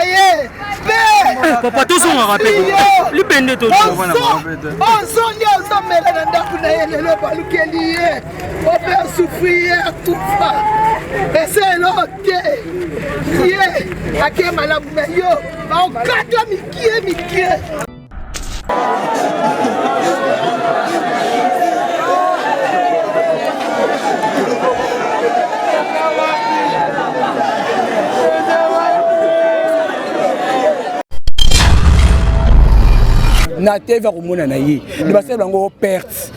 ye. Papa tous on rappelle. Le bende to. On sonne on mela na ndaku na ye lelo balukeli ye. On peut souffrir tout ça. Et c'est l'autre. Ye akema la yo. On kata mikie. Na TV va komona na ye le basel bango perte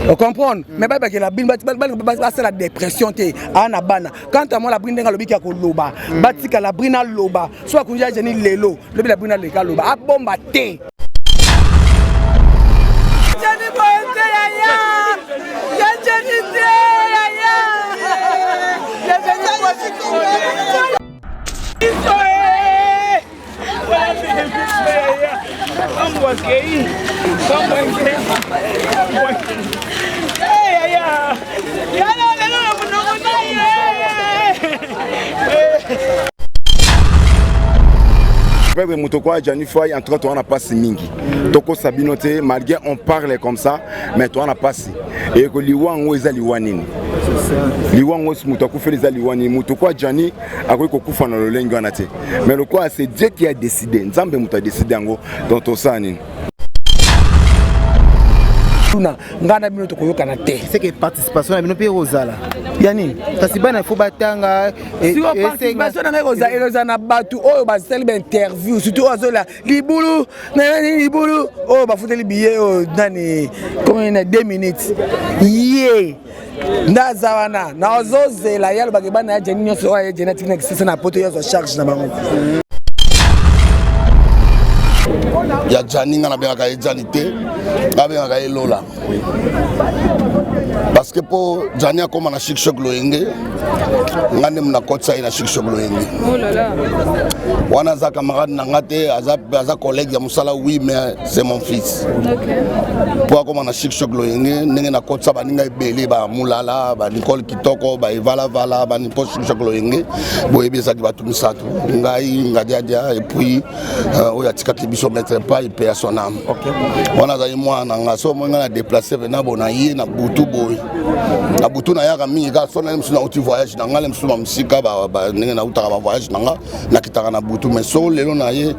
on comprendre mais ba que la bine c'est la dépression te ana bana quand moi la brine nga lobi ki akoloba batika la brine loba soit kunja jeni lelo lobi la brine le ka loba a bomba te jeni bonte ya jeni te ya jeni bonte Père Mutokwa Janifai, en tout cas, on n'a pas si mingi. Toko Sabinote, malgré on parle comme ça, mais toi on n'a pas si. Et que Liwan ou Eza Liwanin. Liwan ou Mutoko fait les Aliwani. Mutokwa Jani a quoi qu'on fait dans le lenguanate. Mais le quoi, c'est Dieu qui a décidé. Nzambe Muta décidé en gros dans ton sang. C'est que participation à binope Rosala. Yani parce que bana faut batanga et participation na Rosa et na batu oh ba celle interview surtout azola libulu oh ba foutre les billets oh nani comme une 2 minutes yeah ndazawana na ozozela yalo ba ke bana ya jeni nyoso ya genetic na sisa na poto yozo charge na bango ya Janinga na bengaka ejanité na bengaka elola parce que pour Jania comme na chic choc loenge ngane mna kotsa ina chic choc loenge oh là là wana za camarade na ngate aza collègue ya musala oui mais c'est mon fils OK pour comme na chic choc loenge ndenge na kotsa baninga ebele ba mulala ba Nicole Kitoko ba Evala Vala ba nipo chic choc loenge boyebi za batu misatu ngai ngadia et puis oya tika kibiso mettre pas il paie à son âme OK wana za moi na ngaso mo ngana déplacer venant bona yi na butu boy na butu na yaka mingi ka sona msuna uti voyage na ngale msuna msika ba ndenge na utaka ba voyage nanga na kitaka na butu mais so lelo na ye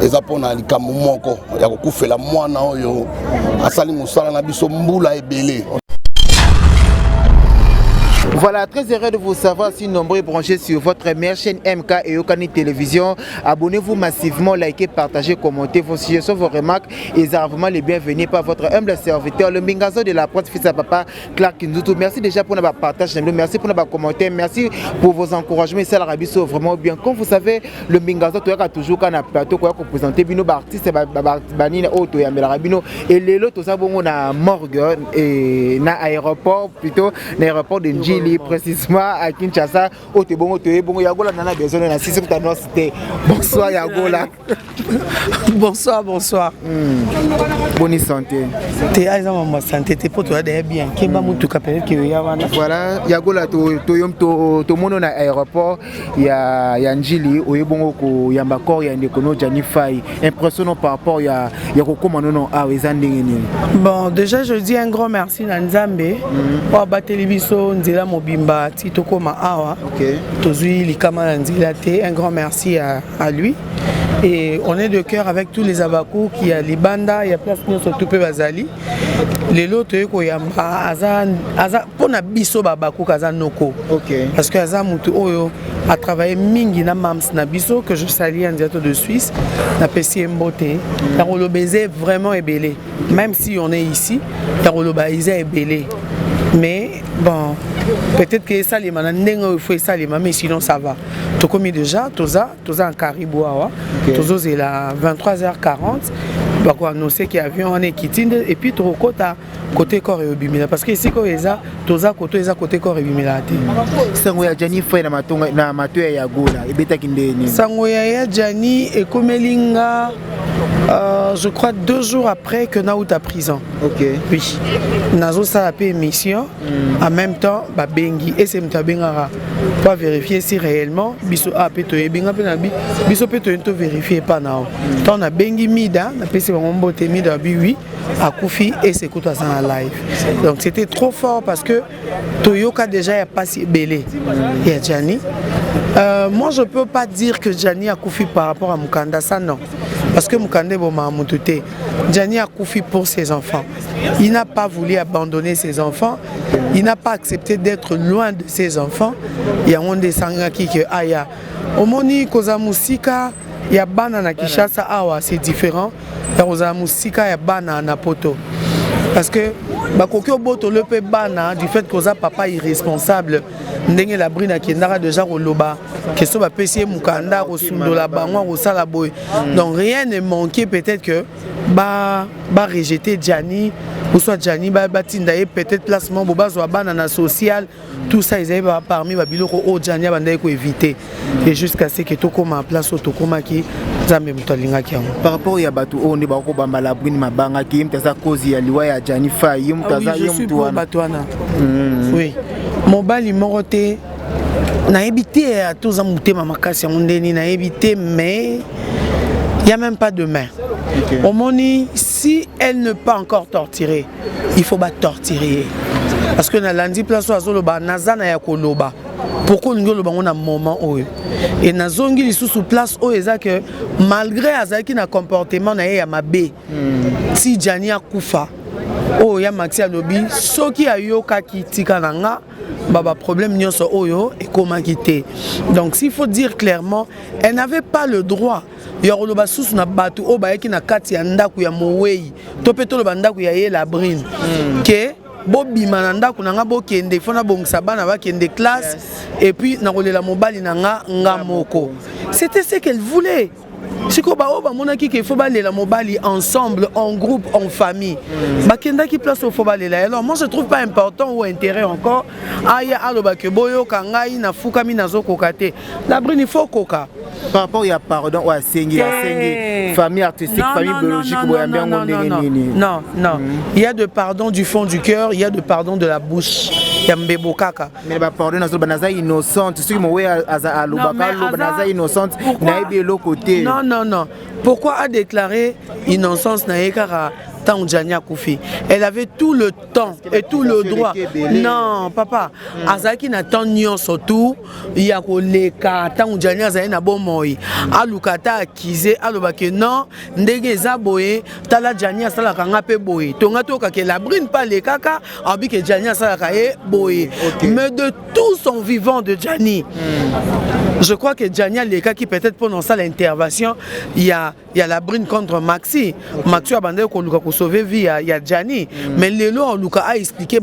eza pona likambo moko ya kokufela mwana oyo asali musala na biso mbula ebele. Voilà, très heureux de vous savoir si nombreux branchés sur votre meilleure chaîne MK et Okani Télévision. Abonnez-vous massivement, likez, partagez, commentez vos suggestions, vos remarques et vraiment les bienvenus par votre humble serviteur, le Mbingazo de la presse fils à papa Clark Nzutu. Merci déjà pour notre partage, merci pour notre commentaire, merci pour vos encouragements. C'est l'Arabie Saoudite vraiment bien. Comme vous savez, le Mbingazo a toujours un plateau pour présenter nos artistes et les autres, nous avons un morgue et un aéroport, plutôt un aéroport de Njili. Précisément à Kinshasa, au Tebongo, Yagola n'a besoin de la cité. Bonsoir Yagola. Bonsoir. Bonne santé. T'es à ma santé, t'es pour toi d'ailleurs bien. Qui va m'outou capel qui est voilà, Yagola, to mono na aéroport, il y a Njili, au Yebongo, il y a Mbakor, il y a Ndekono, Janifai. Impressionnant par rapport, il y a Kokomanono à Wezandingeni. Bon, déjà, je dis un grand merci à Nzambe pour abattre les bisous, Nzela Mobimba, Titoko Maawa. Tozui Likama Nzilate, un grand merci à lui. Et on est de cœur avec tous les abakou qui a les bandas, il y a plein de surtout peu bazali. Les lots ko yamba azan pona biso babakou kazanoko. OK. Parce que azan mutu oyo a travaillé mingi na mams na biso que je salue en diato de Suisse, na Pessi Mbote. La rolo baiser vraiment est belé. Même si on est ici, la rolo baiser est belé. Mais bon, peut-être que ça les manandengo il faut ça les mais sinon ça va. Tout comme déjà, toza en Caribou tozo c'est la 23h40. Bah quoi annoncer qu'il y avion on est kitinde et puis trop côté corps et bimila parce que ici quoi eza toza côté corps et bimila té. Sango ya Jani foi na matonga na matoya ya gola ebeta kindeni. Sango ya Jani e komelinga Je crois 2 jours après que Naout à prison. Ok. Oui. Nazo ça a fait émission. En même temps, Bengi et c'est Mtabengara pour vérifier si réellement Biso a péto et Benga Penabi Biso péto to vérifier pas Nao. Tant na Bengi Mida, na PC Bombote Mida oui à Koufi et c'est tout ça en live. Donc c'était trop fort parce que Toyoka déjà a passé belé. Il y a Gianni. Moi je peux pas dire que Gianni a Koufi par rapport à Mukanda, ça non. Parce que Mukande Boma Moutoute, Gianni a Koufi pour ses enfants. Il n'a pas voulu abandonner ses enfants. Il n'a pas accepté d'être loin de ses enfants. Il y a un des Sangaki qui aya. Omoni Koza Musika, il y a Bana na Kishasa Awa, c'est différent. Il y a Koza Musika, il y a Bana na Poto. Parce que Bakokyo Boto le pe Bana du fait que papa irresponsable. Ndenge la brina qui ndara déjà au loba que so ba pesier mukanda au sundola bangwa au salaboy. Donc rien n'est manqué, peut-être que ba rejeter Gianni ou soit Gianni ba tindaye peut-être placement boba zo banana social, tout ça ils avaient parmi ba biloko o Gianni bandaye ko éviter et jusqu'à ce que to koma place au to koma ki zambe mtolinga ki yango. Par rapport ya batu on ba ko bamba la brine mabanga ki mtaza cause ya liwa ya Gianni fa yum taza yum tuana. Oui. Mobali moroté na évité à tous amouté ma makasi ya mondeni na évité mais il n'y a même pas de main. Okay. Au moni si elle ne peut pas encore torturer, il faut pas torturer. Parce que na lundi place azoloba nazana ya koloba. Pourquoi nous avons un moment où et na zongi li sous place où eza que malgré azaki na comportement na ya mabe si Gianni a kufa oh ya Maxi alobi soki ayoka kitika nanga baba problème nyonso oyo et comment quitter. Donc s'il faut dire clairement, elle n'avait pas le droit. Yoroloba sous na batu o ba yeki na kati ya ndaku ya mowei to peto lo bandaku ya ye la brine que bobi mananda kunanga bokende fona bongisa bana ba kende classe et puis na kolela mobali nanga ngamoko. C'était ce qu'elle voulait. Si ko ba oba monaki qu'il faut baler la mobali ensemble, en groupe, en famille. Bakenda qui place au faut baler là. Alors moi je trouve pas important ou intérêt encore. Aya aloba ke boyo kangai na fukami na zo kokate. La brine il faut koka. Par rapport à pardon ou à Sengi, famille artistique, famille biologique, non, non. Il y a de pardon du fond du cœur, il y a de pardon de la bouche. Il y a mbebo kaka. Mais bah pardon na zo banaza innocente, ceux qui m'ont à l'obaka, banaza innocente, naïbe l'autre côté. Non, non, non. Pourquoi a déclaré innocence naïkara? Gianni a Koufi. Elle avait tout le temps et tout le droit. Non, papa. Azaki na tant nyon surtout. Il y a koleka tant Gianni azaki na bon moi. Alukata akize alobake non. Ndege zaboye tala Gianni asala kanga pe boye. Tonga toka ke la brine pas les kaka. Abi que Gianni asala kaye boye. Mais de tout son vivant de Gianni. Je crois que Gianni a les cas qui peut-être pendant ça l'intervention, il y a la brine contre Maxi. Maxi a bandé qu'on a sauvé vie, il y a Gianni. Mais Lélo Luka a expliqué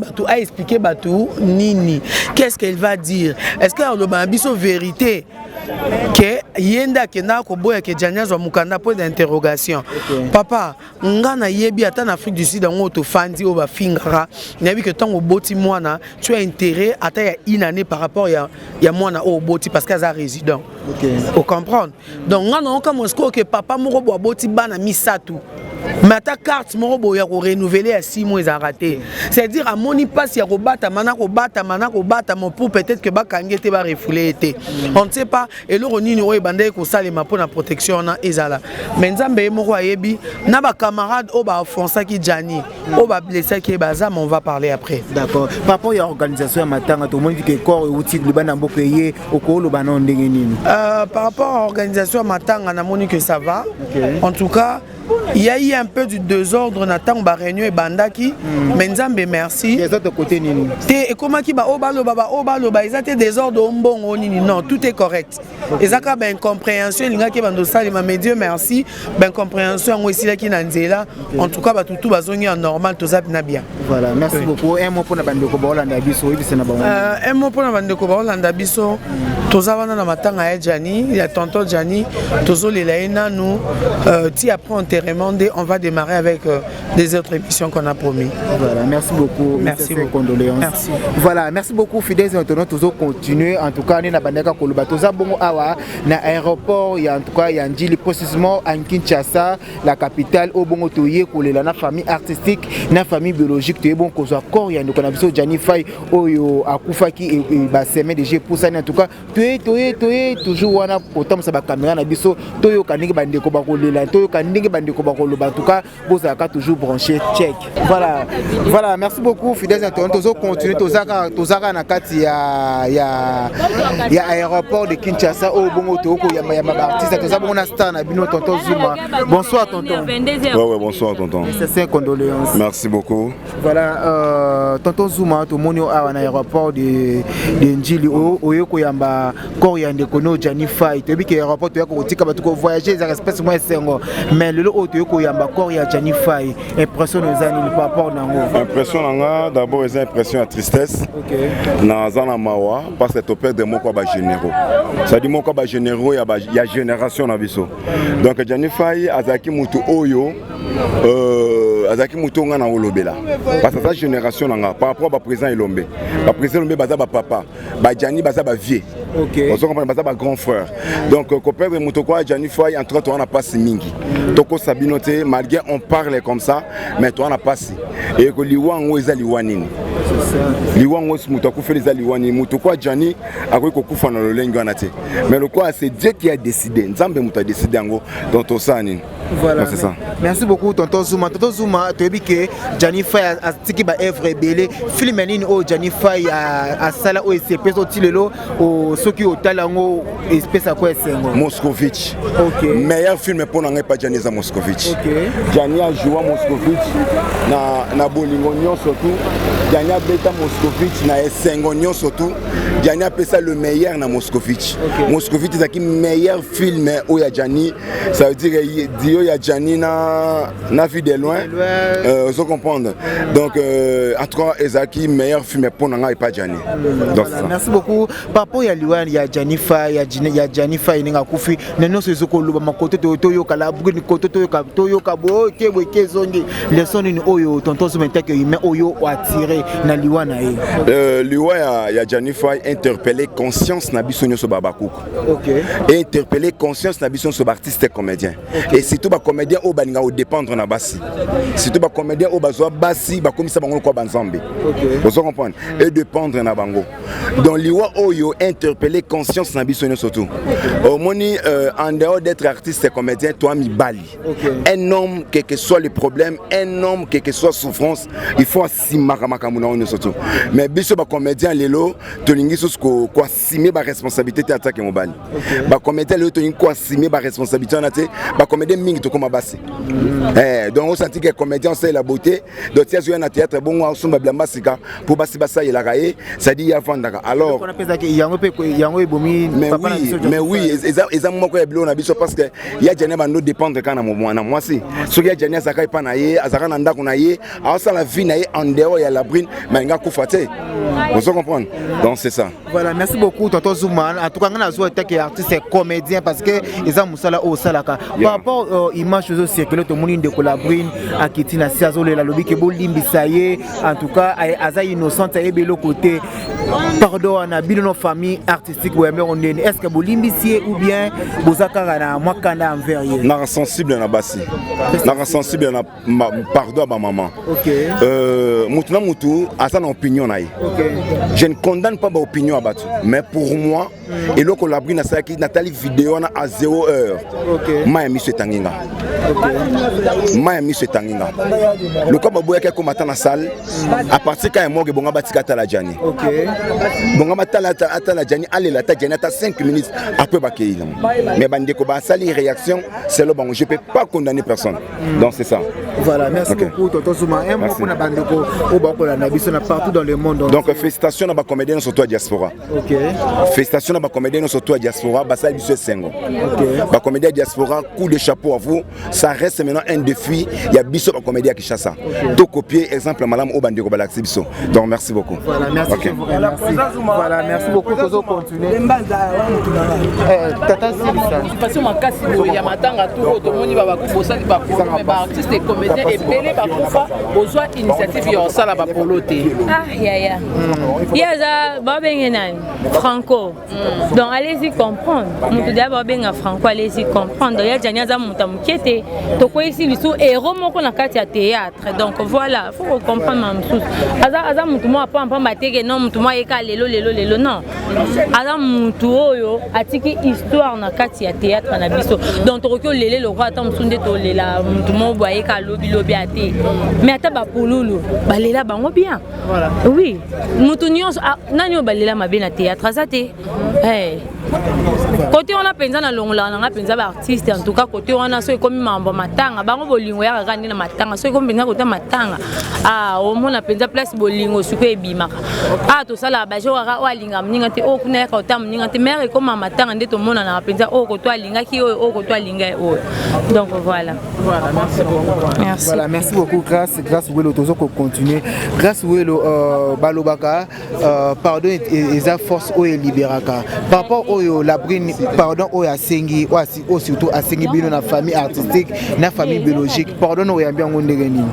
Batou, Nini. Qu'est-ce qu'elle va dire? Est-ce qu'elle a une vérité? Que yenda kena ko boya ke Gianni zo mukanda point d'interrogation. Papa, ngana yebi ata en Afrique du Sud on to fandi o ba fingara. Nabi que tant au boti mwana, tu as intérêt ata ya une année par rapport ya mwana au boti parce qu'elle a résident. OK. Vous comprendre? Donc ngana on comme ce que papa moko bo boti bana misatu. Mais ta carte morobo ya ko renouveler à 6 mois à raté. C'est-à-dire à moni passe ya ko bata mon pour peut-être que ba kangete ba refouler été. On ne sait pas et le roni no ebandé ko salema pour la protection na ezala. Mais nzambe moko ayebi na ba camarade o ba offensa ki Gianni, o ba blessé ki bazam on va parler après. D'accord. Par rapport à organisation ya matanga to moni que corps outil le bana mboka ye okolo bana ndenge nini. Par rapport à l'organisation à matanga na moni que ça va. En tout cas il y a eu un peu du désordre Nathan Réunion et Bandaki, mais Nzambe merci. Les autres côtés nini. Et comment qui ba obalo ils étaient désordre bon nini non tout est correct. Et ça ka ben compréhension linga ki bando salima mais Dieu merci ben compréhension aussi là qui nanzela en tout cas ba tout bazongi en normal tout ça na bien. Voilà, merci beaucoup. Un mot pour na bando ko ba Hollanda biso, un mot pour na bando ko ba Hollanda biso. Tozavana na matanga ya Gianni, il y a tonton Gianni, Tozo Lelaina, nous, après enterrement, on va démarrer avec des autres émissions qu'on a promis. Voilà, merci beaucoup. Merci beaucoup. Condoléances. Merci. Voilà, merci beaucoup, fidèles internautes. Toujours continuer. En tout cas, on est dans Koluba. Toza bongo awa na aéroport. Il y a en tout cas, il y a Ndjili précisément en Kinshasa, la capitale. Au bongo toye kolela na famille artistique, na famille biologique. Toye bon kozo corps. Il y a donc on a vu Gianni Faye oyo akufaki et ba semaine de G pour ça. En tout cas, toye toujours wana autant ça ba caméra na biso. Toyo kaningi bande ko ba kolela. Toyo kaningi bande ko ba koluba. En tout cas, vous avez toujours branché check. Voilà, merci beaucoup, fidèles internautes. Toujours continuer. Tozaka na kati ya aéroport de Kinshasa au bongo toko ya artiste toza bongo na star na bino tonton Zuma. Bonsoir tonton. Ouais, bonsoir tonton. C'est condoléances. Merci beaucoup. Voilà, tonton Zuma to monio à l'aéroport de Ndjili oyoko yamba corps ya ndekono Gianni Faye. To bi ke aéroport to yako tika batu ko voyager za espèce moi sengo. Mais le to yoko yamba corps ya Gianni Faye. Impression nos amis par rapport nango. Impression nanga d'abord les impressions à tristesse. OK. Na zana mawa parce que to perdre moko ba généraux. Ça dit moko ba généraux ya génération na biso. Donc Gianni Faye azaki mutu oyo azaki mutu nga na olobela. Parce que sa génération nanga par rapport à président Elombe. Ba président Elombe baza ba papa, ba Gianni baza ba vieux. OK. On se comprend baza ba grand frère. Donc ko perdre mutu kwa Gianni Faye entre toi on a pas si mingi. Toko sabinote malgré on parle comme ça mais toi on a pas si. Et que liwa ngo eza liwa nini. Liwa ngo mutu akufeli za liwa nini mutu kwa Gianni akoki kokufa na lolengo na te. Mais le quoi c'est Dieu qui a décidé. Nzambe mutu a décidé ngo donc to ça nini. Voilà. C'est ça. Merci beaucoup tonton Zuma. Tonton Zuma tu dis que Gianni Faye a tiki ba œuvre belé film nini o Gianni Faye a sala o CP so tilelo o soki o talango espèce à quoi sengo. Moscovitch. OK. Meilleur film pour n'anga pas Gianni za Moscovitch. OK. Gianni a joué Moscovitch na Bolingonio surtout. Gianni a beta Moscovitch na Essengonio surtout. Gianni a fait ça le meilleur na Moscovitch. Okay. Moscovitch c'est qui meilleur film o ya Gianni. Ça veut dire Dio ya Gianni na vu de loin. Vous comprenez. Donc en tout cas Ezaki meilleur film pour n'anga et pas Gianni. Donc voilà. Merci beaucoup. Papa ya Liwan ya Gianni Faye ya Gianni Faye ninga kufi neno sezoko luba makoto toyo kala bugni koto toyo kabo kebwe zongi les sons ni oyo tonton Zuma que humain oyo attiré na Liwan na e. Liwan ya Gianni Faye interpeller conscience na biso nyoso babakuku. OK. Et interpeller conscience na biso so artiste comédien. Okay. Et surtout ba comédien o baninga o dépendre na basi. Surtout ba comédien o bazwa basi ba komisa bango ko banzambe. OK. Vous comprenez. Et dépendre na bango. Donc Liwan oyo interpeller conscience na biso nyoso tout. Au moni en dehors d'être artiste et comédien toi mi bali. Okay. Un homme quel que soit le problème, un homme quel que soit souffrance, il faut assimaka makamuna on surtout. Mais biso ba comédien lelo tolingi sosko ko assumer ba responsabilité te attaque mobali. Ba comédien lelo tolingi ko assumer ba responsabilité na te ba comédien mingi to koma basi. Donc on senti que comédien c'est la beauté. Donc si tu es na théâtre bon on somba blamba sika pour basi basa il a raé, ça dit ya vandaka. Alors on appelle ça que yango ebomi papa na biso. Mais oui, eza moko ya bilo na biso parce que ya Gianni ba no dépendre kana na moi si. So ya Gianni azaka pa na ye, azaka na ndako na ye, asa la vie na ye en dehors ya la brine, mais nga kufate. Vous comprenez? Donc c'est ça. Voilà, merci beaucoup tonton Zuma. En tout cas, on a joué avec artiste et comédien parce que ils ont musala au salaka. Par rapport image aux circuler tout le monde de collaborer à Kitina Siazo la lobby que bolimbi ça y est. En tout cas, aza innocente et belo côté. Pardon, on a bien nos familles artistiques ou on est. Est-ce que bolimbi si ou bien bozaka na mwakanda envers yé? Na sensible na basi. Na sensible na pardon à ma maman. OK. Mutuna mutu a sa opinion na ye. OK. Je ne condamne pas ma opinion à battre, mais pour moi, et le collaborateur na saki Nathalie vidéo na à 0 heure. OK. Ma ami c'est tanginga. OK. Ma ami c'est tanginga. Le quoi baboya ke komata na salle à partir quand mo ke bonga batika ta la Gianni. OK. Bonga batala ta la Gianni allez la ta Gianni ta 5 minutes après bakeila. Mais bande ko ba sali réaction, c'est le bon je peux pas condamner personne. Donc c'est ça. Voilà, merci beaucoup tonton Zuma. Un mot pour na bande ko o ba ko na biso na partout dans le monde. Donc félicitations à ma comédienne surtout à diaspora. OK. Félicitations à ma comédienne surtout à diaspora, bah ça il se sengo. OK. Ma comédien diaspora, coup de chapeau à vous. Ça reste maintenant un défi. Il y a biso ma comédien qui chasse ça. Tout copier exemple madame Obandeko Balaxi biso. Donc merci beaucoup. Voilà, merci. Voilà, merci beaucoup. Nous continuer. Tata Silisa. Parce que ma casse il y a matanga tout le monde va kubosa ba mais ba artiste et comédien et belé ba kufa besoin initiative yo sala ba poloté. Ah ya. Yaza ba bengenan Franco. Donc allez-y comprendre. Mutu d'abord benga Franco allez-y comprendre. Ya janya za muta mukete to ko ici biso héros moko na kati ya théâtre. Donc voilà, faut comprendre mamsous. Aza mutu mo pa mateke non mutu mo yeka lelo non. Aza mutu oyo atiki histoire na kati ya théâtre na biso. Donc tokyo lele le roi tam sunde to lela mutu mo boye ka lobi ate. Mais ata ba polulu balela bango bien. Voilà. Oui. Mutu nyonso nani o balela mabe na théâtre azate. Eh. Côté on a penza na longola na penza ba artiste en tout cas côté on a so comme mambo matanga bango bolingo ya kaka na matanga so comme penza côté matanga au mona penza place bolingo suko ebimaka to sala ba jo wa linga mninga te o kuna ka otam mninga te mere comme matanga nde to mona na penza côté alinga ki côté alinga donc voilà merci beaucoup. Merci. Voilà, merci beaucoup. Grâce Welo tozo ko continuer. Grâce Welo balobaka pardon et za force o libéraka. Par rapport au la brine pardon o ya sengi o surtout a sengi bino na famille artistique na famille biologique. Pardon o ya bien ngondenge nini.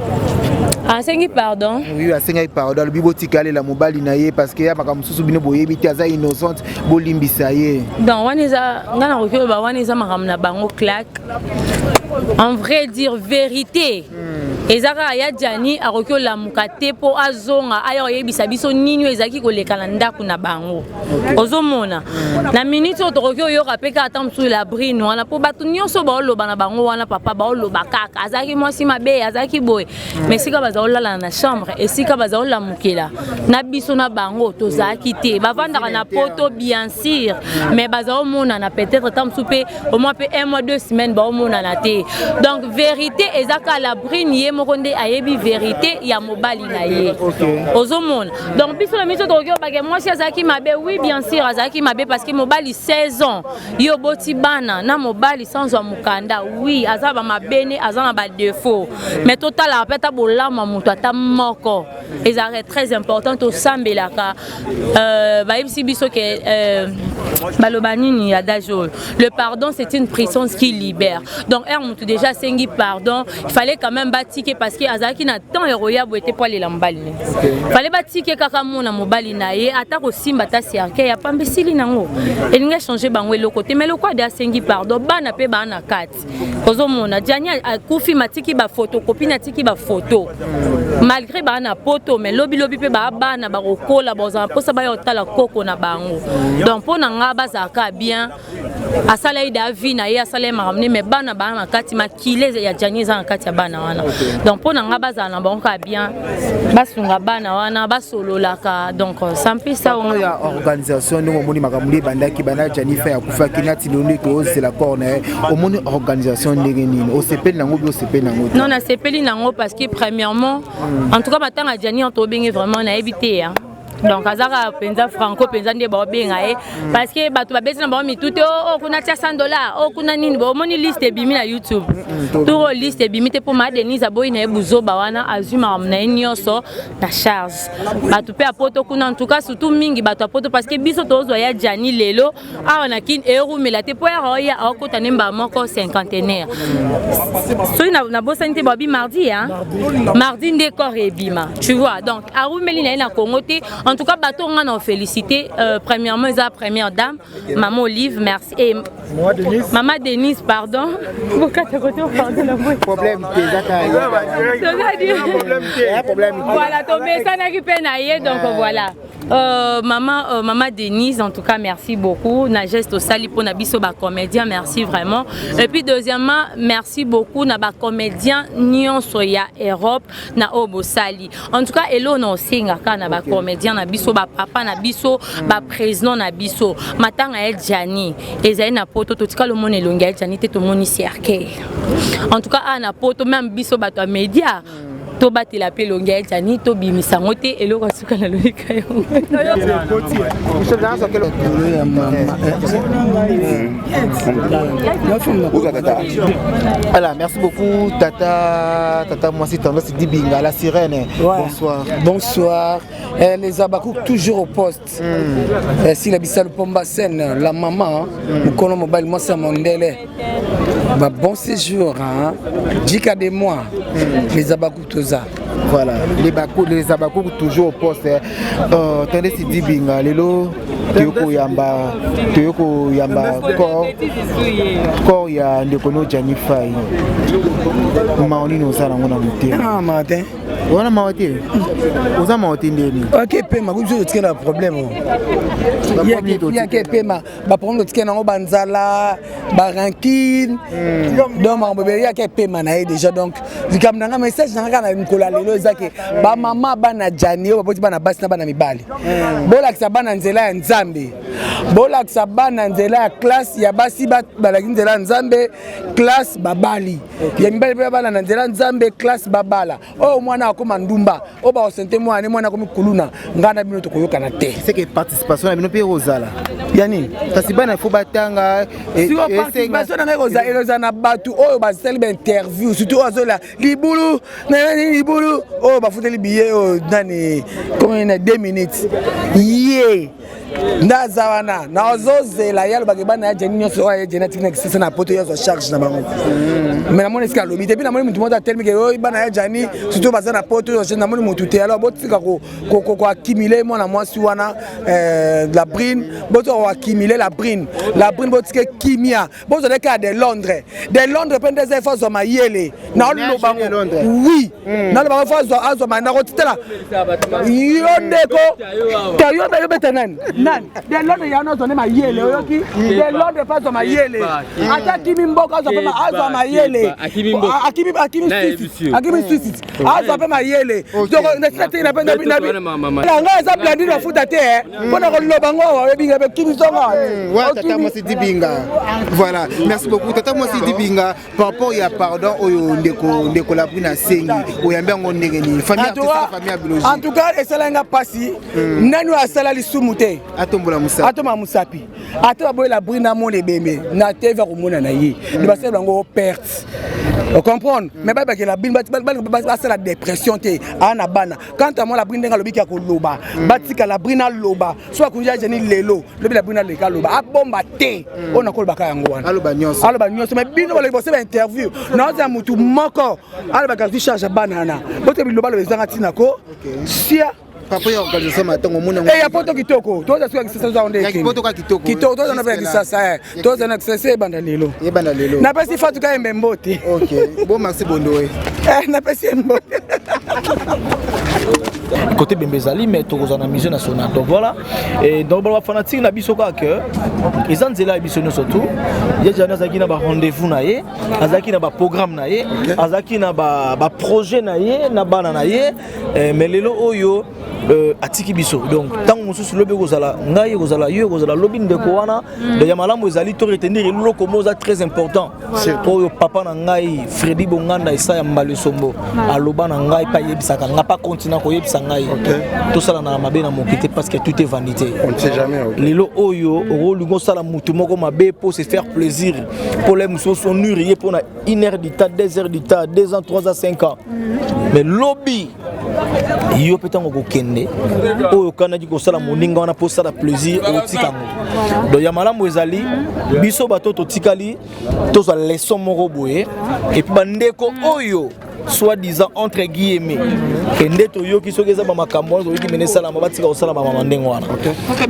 Asengi pardon. Oui, asengi pardon. Le bibo tikale la mobali na ye parce que ya makamususu bino boyebi ti aza innocente bolimbisa ye. Donc waniza ngana ko ba waniza makamna bango claque. En vrai dire vérité. Ezaka ya Jani arokyo la mukate po azonga ayo yebisa biso nini ezaki kolekana ndaku na bango. Ozomona. Na minute otokyo yo kapeka atamsu la brine wana po batu nyonso ba oloba na bango wana papa ba oloba kaka azaki mwasi mabe azaki boy. Mais sika baza olala na chambre et sika baza ola mukela. Na biso na bango tozaki te. Bavandaka na poto bien sûr mais baza omona na peut-être tamsu pe au moins pe 1 mois 2 semaines ba omona na te. Donc vérité ezaka la brine mokonde ayebi vérité ya mobali na ye. Ozomona. Donc biso la miso tokyo bage moi si azaki mabe oui bien sûr azaki mabe parce que mobali 16 ans yo boti bana na mobali sans mukanda oui azaba mabene azana ba défaut mais total apeta bolama mutu ata moko ezare très important to sambelaka ba yebisi biso ke balobanini ya dajo le pardon c'est une puissance qui libère. Donc mutu déjà sengi pardon il fallait quand même bâtir parce que azaki na temps héroïa bo était poil la mbali fallait batike kaka mona mobali na ye atako simba ta cercle ya pambesili nango elinga changer bango le côté mais le quoi de asengi pardon bana pe bana kati kozo mona janya akufi matiki ba photocopie na tiki ba photo malgré bana poto mais lobi pe ba bana ba kokola boza posa ba yotala koko na bango donc pona nga bazaka bien asala ida vie na ye asala maramne mais bana kati makile ya janya za kati ya bana wana. Donc pour nga bazana banko bien basunga bana wana basololaka donc ça peut ça on ya organisation ngo moni makamuli bandaki bana Jennifer akufa kinati noni ko c'est la corner au moni organisation ndenge nini o sepeli nango bi o sepeli nango non na sepeli nango parce que premièrement en tout cas matanga Jani on to bengi vraiment na éviter hein. Donc azaka penza franco penza nde ba benga parce que bato ba besi na ba mitute kuna tia $100 kuna nini ba moni liste ebimi na YouTube tout liste ebimi te pour ma Denise aboyi na ebuzo ba wana azuma na nyonso na charge bato pe apoto kuna en tout cas surtout mingi bato apoto parce que biso tozo ya Jani lelo awana kin erumela te po ya akota nemba moko cinquantenaire so na bosante ba bi mardi hein mardi nde corps ebima tu vois donc arumeli na Congo te. En tout cas, bateau on a félicité premièrement la première dame, maman Olive, merci et maman Denise, pardon. Problème voilà, tombé ça n'a pas donc voilà. Maman Denise, en tout cas, merci beaucoup. Na geste au sali pour na biso ba comédien, merci vraiment. Et puis deuxièmement, merci beaucoup na ba comédien nyonso ya Europe na obo sali. En tout cas, elo no singa kana ba comédien na biso ba papa na biso ba président na biso. Matanga el Jani, ezali na poto to tika le mone longa el Jani te to moni cercle. En tout cas, na poto même biso ba to média. tobatela mpe elongi ya jani tobimisango te eloko asuka na lobika yango. Voilà, merci beaucoup Tata Mwasi Tendance Dibinga, la sirène. Ouais. Bonsoir. Bonsoir. Les Abakouk toujours au poste. Si la Bissal Pomba Sen, la maman, nous connaissons mobile, moi c'est mon délai. Bon séjour, hein. Jika de moi, les Abakouk tout ça. Voilà, les Abakouk toujours au poste. Tendance Dibinga, Lelo, Teyoko Yamba, corps ya Ndekono Janifai. Maoni no sala ngona muté. Ah, matin. Wana mawati. Oza mawati ndeni. OK, pema, vous avez un problème. Il y a que pema, ba problème de na banzala, ba rankine. Donc il y a que pema na déjà donc comme na message na kana nkola lelo ezake ba mama bana jani ba boti bana basi na bana mibali. Bola kisabana nzela ya nzambe. Bola kisabana nzela ya classe ya basi ba nzela nzambe classe babali. Ya mibali pe bana nzela nzambe classe babala. Oh mwana akoma ndumba, o ba osente mwana komi kuluna ngana bino to koyoka na te. C'est que participation na bino pe rozala. Yani kasi bana faut batanga si on participation na roza eloza na batu oyo ba selbe interview surtout azola libulu na libulu oh ba futeli billet oh nani comme na 2 minutes yeah ndaza wana na ozozela yalo bakebana ya jeni nyonso oyo genetic na kisisa na poto yozo charge na bango mais na moni ska lobi te puis na moni mutu moto atelmi ke oyo bana ya jani surtout baza na poto yozo na moni mutu te alors botika ko accumuler mona mwasi wana la brine boto accumuler la brine botika kimia boto de ka de Londres pende des efforts ma yele na lo bango oui na lo bango efforts azo ma ko titela yondeko tayo ba yobeta nani de Londres ya no zone ma yele oyoki de Londres pas zo ma yele ata kimi mboka azo pe ma azo ma yele akimi suicide azo pe ma yele donc na site na penda bina la nga za blandi na futa te pona ko lo bango wa binga be kimi zonga wa Tata Mwasi Dibinga. Voilà, merci beaucoup Tata Mwasi Dibinga. Par rapport ya pardon oyo ndeko la brina sengi oyamba ngo ndengeni famille famille biologique. En tout cas esalenga pasi nanu asala lisumute atombola musapi atoma musapi ata boy la brina mon ebembe na teva ko mona na ye de basela ngo perte on comprend mais ba que la brina ba la dépression te ana bana quand à moi la brina ngalobi ka ko loba batika la brina loba soit kunja jeni lelo lobi la brina le ka loba abomba te on ko baka yango wana aloba nyonso mais bino ba le bosse ba interview na za mutu moko aloba ka charge banana bote bi loba le zanga tinako sia papa ya organisation matongo muna ya poto kitoko toza sika kisasa za onde kitoko toza na bela kisasa toza na kisasa banda lelo na pesi fatu ka mbembote OK bon merci bondoé na pesi mbote côté Bembezali mais toza na mission nationale donc voilà et donc ba fanatique na biso ka que ils ont zela biso no surtout ya jana zaki na ba rendez-vous na ye azaki na ba programme na ye azaki na ba projet na ye na bana na ye mais lelo oyo atiki biso donc tango mususu lobe kozala ngai kozala yo kozala lobi ndeko wana de ya malamu ezali to retenir eloko moza très important oyo papa na ngai Freddy Bonganda Isaya Mbale Sombo aloba na ngai pa yebisaka nga pa continue ko yebisa ngai to sala na mabe na mokité parce que tout est vanité on ne sait jamais lelo oyo olingo sala mutu moko mabe pour se faire plaisir pour les mususu on urier pour na 1 heure du temps 2 heures du temps 2 ans 3 ans 5 ans mais lobby yo petango ko kende oyo kanaki ko sala moninga wana po sala plaisir o tikango do ya malamu ezali biso bato to tikali to za leçon moko boye et puis bandeko oyo soi-disant entre guillemets kende to yo ki sokeza ba makambo to ki mene sala mabatika ko sala ba mandengo wana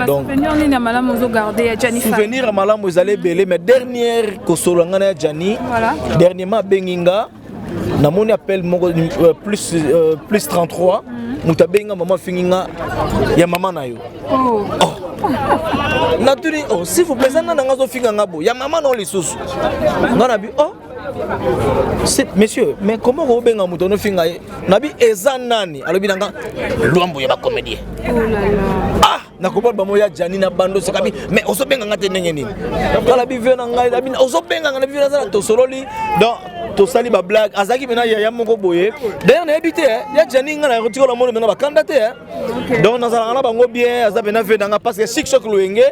donc souvenir ni na malamu zo garder ya Jani souvenir malamu ezali belé mais dernière ko solo ngana ya Jani dernièrement benginga namoni appel plus 33 mutabenga mama finginga ya mama na yo naturi s'il vous plaît na ngazo finga ngabo ya mama no lisusu ngana bi c'est monsieur mais comment vous benga mutono finga nabi eza nani alobi nanga lwambo ya ba comédien nakoba ba moya Jani na bando sekabi mais ozo benga ngate ndenge nini kala bi vena ngai nabi ozo benga ngana bi vena to sololi donc to sali ba blague azaki mena ya moko boye d'ailleurs na ebité ya Johnny nga na rotiko la monde mena ba candidat donc nazala na bango bien aza pena fait danga parce que Chic Choc Loenge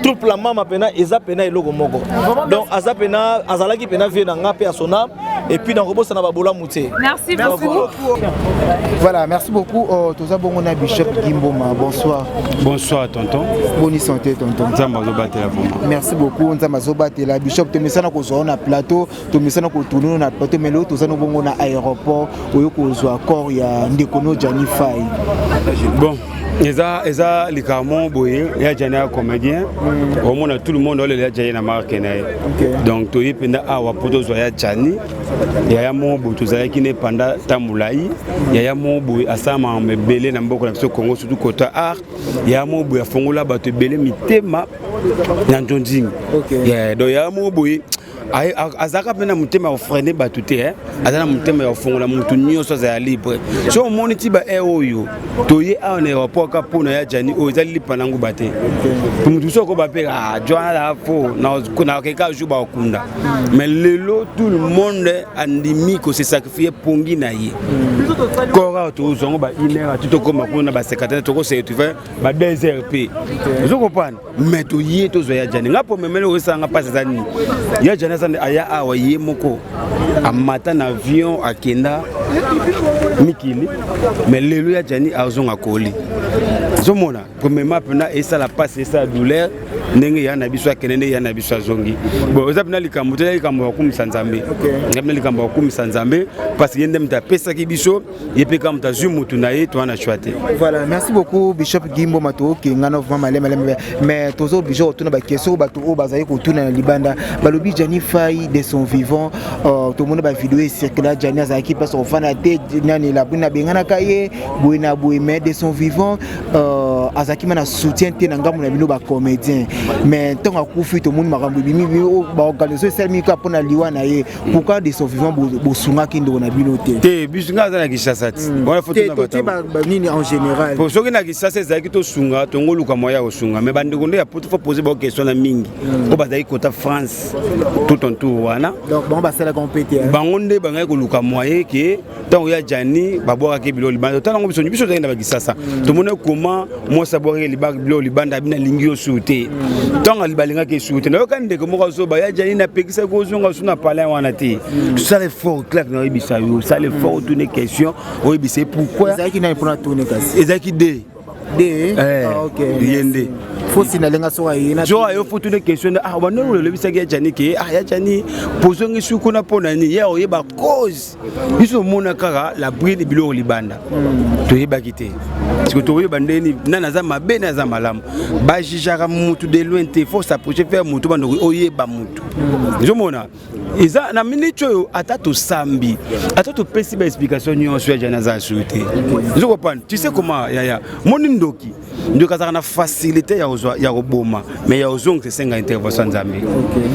troupe la mama pena eza pena eloko moko donc aza pena azalaki pena fait danga pe asona et puis dans robot ça na ba bola mouté. Merci beaucoup. Voilà, merci beaucoup. Toza bongo na Bishop Gimboma. Bonsoir. Bonsoir tonton. Bonne santé tonton. Merci beaucoup. Nzamba zobatela Bishop Tomisana ko zo na plateau, Tomisana ko tourner na plateau mais l'autre toza no bongo na aéroport oyo ko zo accord ya Ndekono Johnny Faye. Bon. Eza likamon boye ya Johnny comédien. Au moins tout le monde le Johnny na marque na. Donc to yipenda awa poto zo ya Johnny. Ya mo bo to za ki ne panda tamulai. Ya mo bo asama mbele na mboko na biso Congo surtout côté art. Ya mo bo ya fongola bato belé mitema na ndonding. Ya do ya mo boye azaka pena mutema ofrene batute azana mutema ya fongola mutu nyonso za libre so moni tiba oyo toye a na aéroport ka pona ya Johnny o za lipa nangu bate mutu soko bapeka joana la fo na keka juba okunda mais lelo tout le monde andimi ko se sacrifier pongi na ye kora to zongo ba inera tutokoma kuna ba secrétaire toko se tu fais ba 2 RP zo comprendre mais to ye to zo ya Johnny ngapo memele o sanga passe za ni ya Johnny aya awa ye moko amata na avion akenda mikili mais lelo ya Johnny azonga koli zomona premièrement pena esa la passe esa douleur ndenge ya na biso akenene ya na biso azongi bon oza pena likambo te likambo ya kumisa nzambe ngapena likambo ya kumisa nzambe parce que yende mta pesa ki biso yepe kam ta zumutu na ye to ana choite. Voilà, merci beaucoup Bishop Gimbo mato ke ngana vraiment mais tozo Bishop tuna ba question bato o bazaye ko tuna na libanda balobi Johnny Faye de son vivant tout le monde ba vidéo circule Johnny azaki passe au fana te nani la buna bengana kaye boina mais de son vivant azaki mana soutien te na ngamu na bino ba comédien mais tant à kufi tout le monde makambo bimi ba organiser selmi ka pona liwa na ye pourquoi de son vivant bo sunga kindo na bino te bisunga za na Kinshasa bona photo na bato nini en général pour ceux qui na Kinshasa ezaki to sunga to ngoluka moya o sunga mais bande konde ya poto faut poser ba question na mingi o bazaki kota France tout en tout wana donc bon ba sala compétition bangonde bangai ko luka moye ke tant ya Johnny babora ke bilo libanda tant ngo biso biso za na Kinshasa to mona comment moi savoir bilo libanda bina lingi yo souté tant alibalinga ke souté na kande ko mo so ba ya Johnny na pekisa ko zonga suna palais wana te ça les fort clair na bisa yo ça les fort tourner question o bise pourquoi ezaki na pour tourner kasi ezaki de ok yende faut sinalenga soka yena jo ayo faut tourner question bano le bisa ke Johnny ke ya Johnny pozongi suku na pona ni ya oyeba cause biso mona kaka la bride bilo libanda to yeba kité parce que to yeba ndeni nana za mabe na za malamu ba jijaka mutu de loin te faut s'approcher faire mutu bando oyeba mutu jo mona eza na minute yo atato sambi atato pesi ba explication nyonso ya Johnny za souhaité je comprends tu sais comment ya moni ndoki ndoka na facilité ya roboma mais ya ozong c'est 5 intervention nzambe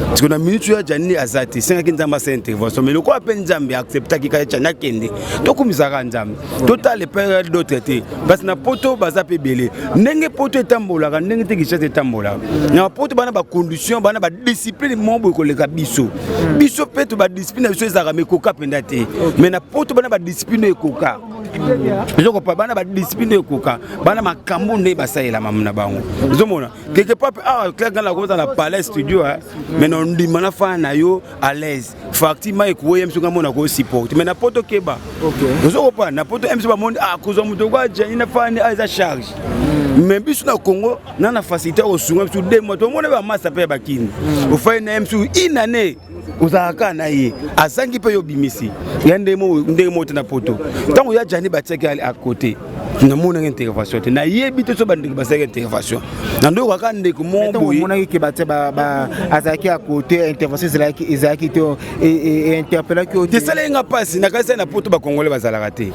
parce que na minute ya Johnny azati 5 nzamba c'est intervention mais le quoi peine nzambe accepta ki ka Johnny kende to kumizaka nzambe total les périodes d'autres été parce na poto baza pe belé ndenge poto etambola ka ndenge te kichate etambola na poto bana ba condition bana ba discipline mombo ko leka biso biso peto ba discipline biso ezaka mekoka penda te mais na poto bana ba discipline ekoka je comprends bana ba discipline ekoka bana makambo ne basalela mamuna bango zomona quelque part clair dans la cause dans la palais studio mais non ndima na fa na yo à l'aise facti ma ekuwe msuka mona ko support mais na poto keba OK je comprends na poto msuka ba monde kuzo muto kwa Johnny na fa ni aiza charge mais biso na Congo na facilité au sunga sur 2 mois to mona ba massa pe bakini au fa na msu inane uzaka na ye azangi pe yo bimisi yande mo ndenge mo na poto tango ya Johnny bateka à côté na mona intervention na yebi to so bande baseka intervention na ndo ka kande ko mo boyi mona ki batse ba azaki à côté intervention ezaki to et interpeller ki te salenga passe na kasa na poto ba congolais bazala raté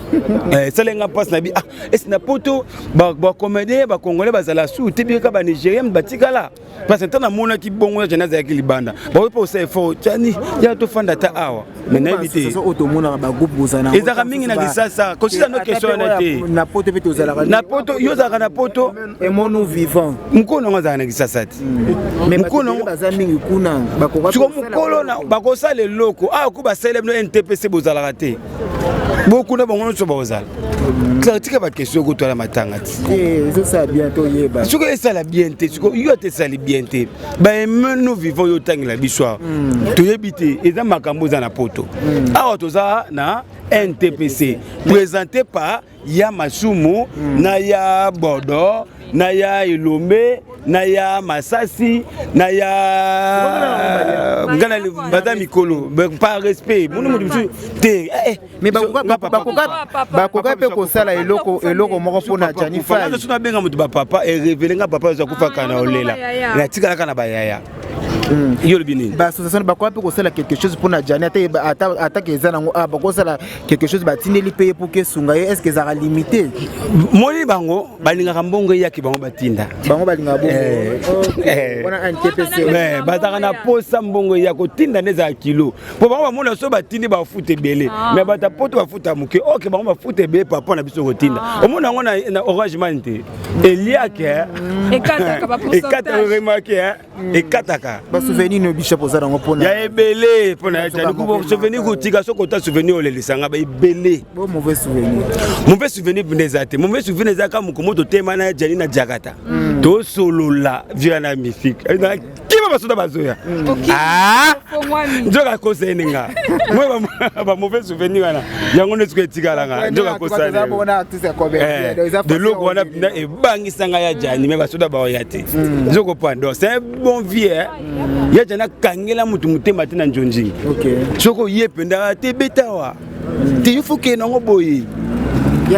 salenga passe na bi est na poto ba comédien ba Congolais bazala sous te bika ba Nigérien batikala parce que tant na mona ki bongo jana za ki libanda ba po ça faut tani ya to fanda ta awa mais na éviter ça automona ba groupe bozana ezaka mingi na kisasa ko sisa no question na te na poto pe tozala na poto yo za na poto et mon vivant mkono ngaza na kisasa ti mais mkono baza mingi kuna bakoka ko mkolo na bakosa le loko a ko ba célèbre no NTPC bozala raté beaucoup na bango so bozala clarifier ba question ko to la matanga ti ça bientôt yeba ce que ça la bienté ce que yo te sali bienté ba nous vivons yo tangela biswa to yebité eza makambo za na poto awa toza na NTPC présenté par ya Masumu na ya Bodo na ya Ilombe na ya Masasi na ya ngana bata mikolo par respect mon te mais bakoka pe ko sala eloko moko pona Janifa na suna benga mutu ba papa et révéler nga papa za kufa kana olela na tikala kana ba yaya yo le bini ba association bakoka pe ko sala quelque chose pona Jani ata ke zana ngo bako sala quelque chose ba tineli payer pour que sunga est-ce que ça va limiter moni bango balinga mbongo yaki bango batinda bango balinga bongo wana NTPC mais bataka na posa mbongo ya kotinda neza kilo po bango bamona so batindi ba fute belé mais bata poto ba futa muke OK bango ba fute belé papa na biso kotinda omona ngo na orangement te eliake ekataka ba pourcentage ekataka remarquer ekataka ba souvenir no bishop ozana ngo pona ya ebele pona ya ko souvenir ko tika so kota souvenir olelesanga ba ebele bon mauvais souvenir bindezate mauvais souvenir zaka mukomoto tema na Jani na Jakarta to solola via na musique na kiba basoda bazoya njoka kosenenga moi ba mauvais souvenir wana yango ne tsuke tikalanga njoka kosana de loko wana e bangisanga ya Jani mais basoda ba oyate njoko pando c'est un bon vieux ya Jana kangela mutu mutema tina njonji soko yependa te betawa te yufuke nango boyi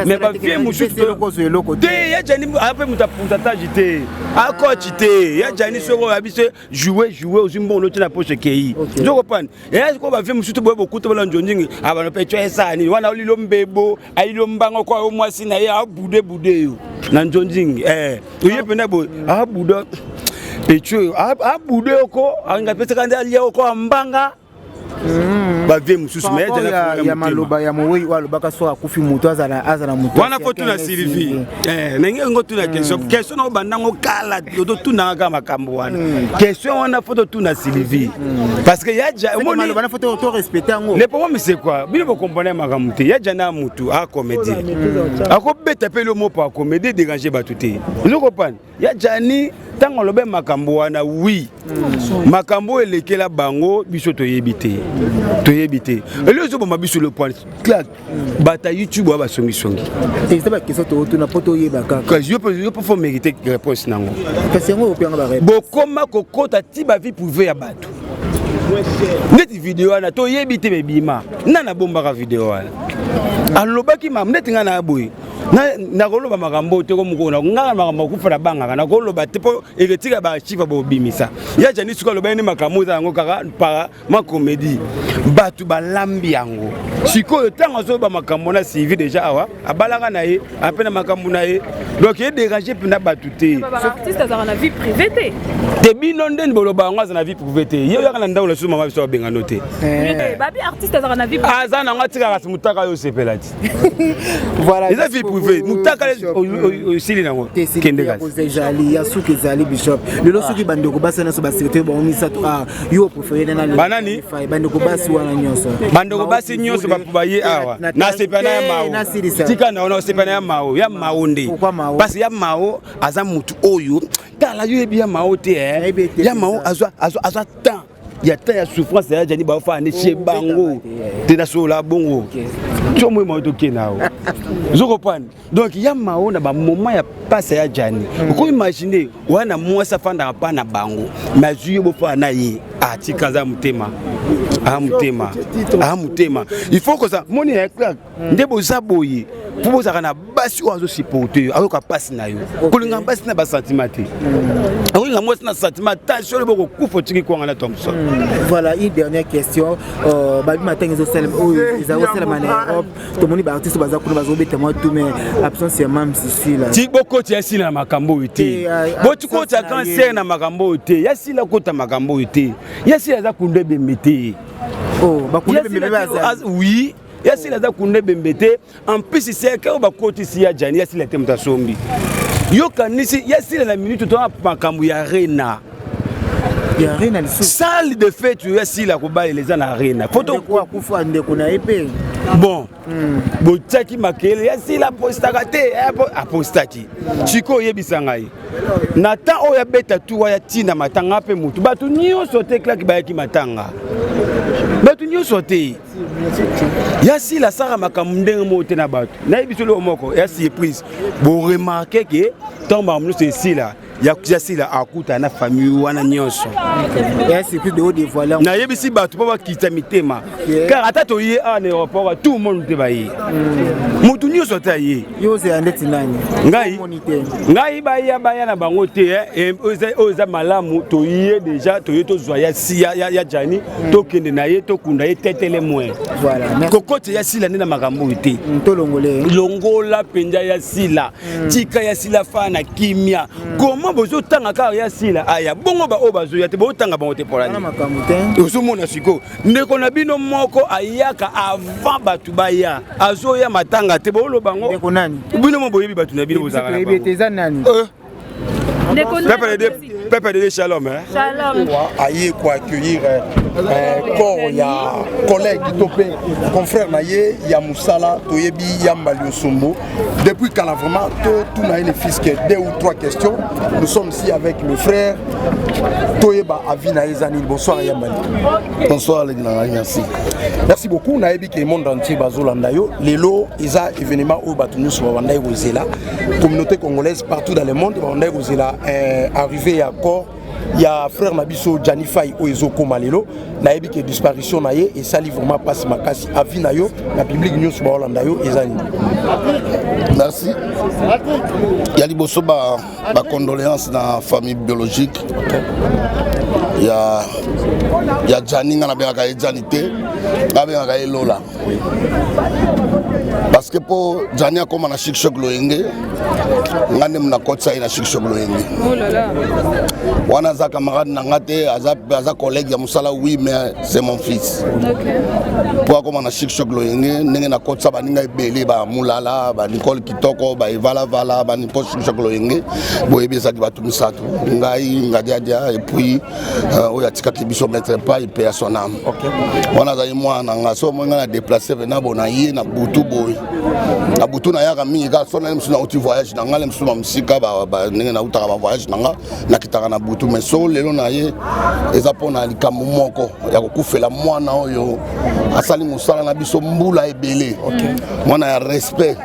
mais ba vie mususu te ya Jani après mutatage te akoti te ya Jani soko abise jouer ozimbo no tina poche kei njoko pan ya ko ba vie mususu boye bokuto bala njonjingi abano pecho esani wana olilo mbebo ayilo mbango kwa omwasi na ya bude yo na njonjingi oyependa boy abudo pecho abude oko anga pesa kanda alia oko ambanga ba vie mususu mais ya maloba ya moyi walobaka so akufi mutu azana mutu wana foto na Sylvie nenge ngo tuna question na bandango kala do tuna ga makambo wana question wana foto tuna Sylvie parce que ya moni bana foto to respecter ngo le problème c'est quoi bino bo comprendre makambo te ya jana mutu a comédie ako beta pe le mot pas comédie déranger batuté vous comprenez ya Jani tango lobe makambo wana oui makambo elekela bango biso to yebite ele zo bomba biso le point clac bata YouTube ba songi te c'est pas question to na poto yebaka que je peux faut mériter réponse nango parce que ngo opianga ba réponse bokoma kokota ti ba vie privée ya bato neti vidéo wana to yebite bebima nana bombaka vidéo wana alobaki mam neti ngana boy na koloba makambo te ko mukona ngana makambo kufana banga na koloba te po eketika ba chifa bo bimisa ya Jani suka loba ni makambo za ngo kaka para ma comédie batu balambi yango siko tango so ba makambo na suivi déjà awa abalaka na ye apena makambo na ye donc e déranger pina batu te artiste azana na vie privée te bino ndeni boloba ngo azana vie privée te yo yakana ndako la suma mabiso benga note babi artiste azana vie privée azana ngatika kasi mutaka yo sepelati voilà eza vie privée mutaka osili nango kende kasi ezali ya suki ezali bishop lelo suki bandeko basana so basecrétaire ba omisa to yo préféré na banani bandeko basi wana nyonso bandeko basi nyonso baye awa na sepana ya mao tika na ona sepana ya mao ya maonde parce ya mao aza mutu oyo tala yo ebia mao te ya mao azwa temps ya temps ya souffrance ya Jani ba fa ne chez bango te na so la bongo tu moi mo to kenao je comprends donc ya mao na ba moment ya passe ya Jani ko imaginer wana mwasa fanda pa na bango mazuye bo fa na ye atika za mutema mutema il faut que ça moni ya claque ndebo zaboyi pour vous na basi ozo supporter ayoka passe na yo kolinga basi na ba sentiment te akolinga mwasi na sentiment tension le boko kufa tiki ko ngana Thompson. Voilà, une dernière question. Babi matin ils ont la manière Europe tout le monde ba artiste baza kuna bazo beta moi tout mais absence ya mam ici là. Ti boko ti asili na makambo ite. Botu ko ta cancer na makambo ite. Yasili ko ta makambo ite. Yasili za kunde bembete. Oh, ba kunde bembete. Oui. Yasili za kunde bembete. En plus c'est que ba koti si ya Jani yasili te mutasombi. Yo kanisi yasili na minute to makambo ya Rena. Ya Rena le salle de fête yasili la ko ba les na Arena. Photo quoi kufa ndeko na épée. Bon, botaki makele yasi la postakate apostaki. Chiko yebisangai. Nata oya beta tuwa ya tina matanga pe mutu. Batu nyo sote klaki bayaki matanga. Batu nyo sote. Yasi la sara makamundenge mote na batu. Na yebiso le omoko yasi prise. Bon remarquer que tomba mnu c'est ici là. Yasi la akuta na famille wana nyonso. Yasi plus de haut de voilà. Na yebisi batu pa kita mitema. Car atato ye en aéroport tout le monde te baye. Mutu nyonso ta ye. Yo c'est andeti nani. Ngai baya na bango te oza malamu to ye déjà to ye to zoya si ya Jani to kende na ye to kunda ye tetele moins. Voilà. Kokote ya sila na makambo te. To longole. Longola penja ya sila. Tika ya sila fa na kimia. Comment bozo tanga ka ya sila aya bongo ba obazo ya te bo tanga bango te polani. Na makambo te. Ozo mona siko. Ndeko na bino moko ayaka avant batu baya. Azo ya matanga te bo lo bango. Ndeko nani? Bino mo boyebi batu na bino bozaka. Beteza nani? Peuple de Shalom. Shalom. Aïe quoi accueillir corps il y a collègue topé confrère naïe il y a Moussala Toyebi Yambali Osumbo depuis qu'elle a vraiment tout naïe les fils que 2 ou 3 questions nous sommes ici avec le frère Toyeba Avina Ezani. Bonsoir Yambali. Bonsoir les gars, merci. Merci beaucoup. Naïbi que le monde entier bazolanda yo lelo isa événement au batunu sur Wanda Rosela communauté congolaise partout dans le monde Wanda Rosela arrivé à corps il y a frère Nabiso Janifai Oezoko Malelo naïbi que disparition naïe et ça vraiment passe makasi Avina yo la public news sur Wanda yo ezani. Merci. Il y a liboso ba condoléances dans la famille biologique. Il y a Jani ngana bengaka Janité, ngana bengaka Lola. Parce que pour Jani a comme na chic choc loenge, ngane mna kotsa ina chic choc loenge. Oh là là. Wana za camarade nangate aza collègue ya musala oui mais c'est mon fils. OK. Pour comme na chic choc loenge, ndenge na kotsa baninga ebele ba mulala, ba Nicole Kitoko, ba Evala Vala, ba nipo chic choc loenge, boyebi za ba tumisatu. Ngai ngadia et puis oya tikaki biso mettre pas il paie à son âme. OK. Wana za moi na ngaso mo ngana déplacer venant bona yi na butu boy. Na butu na yaka mingi ka sona msu na uti voyage na ngale msu msika ba ndenge na utaka ba voyage na kitaka na butu mais so lelo na ye eza pona likambo moko ya kokufela mwana oyo asali musala na biso mbula ebele. OK. Mwana ya respect.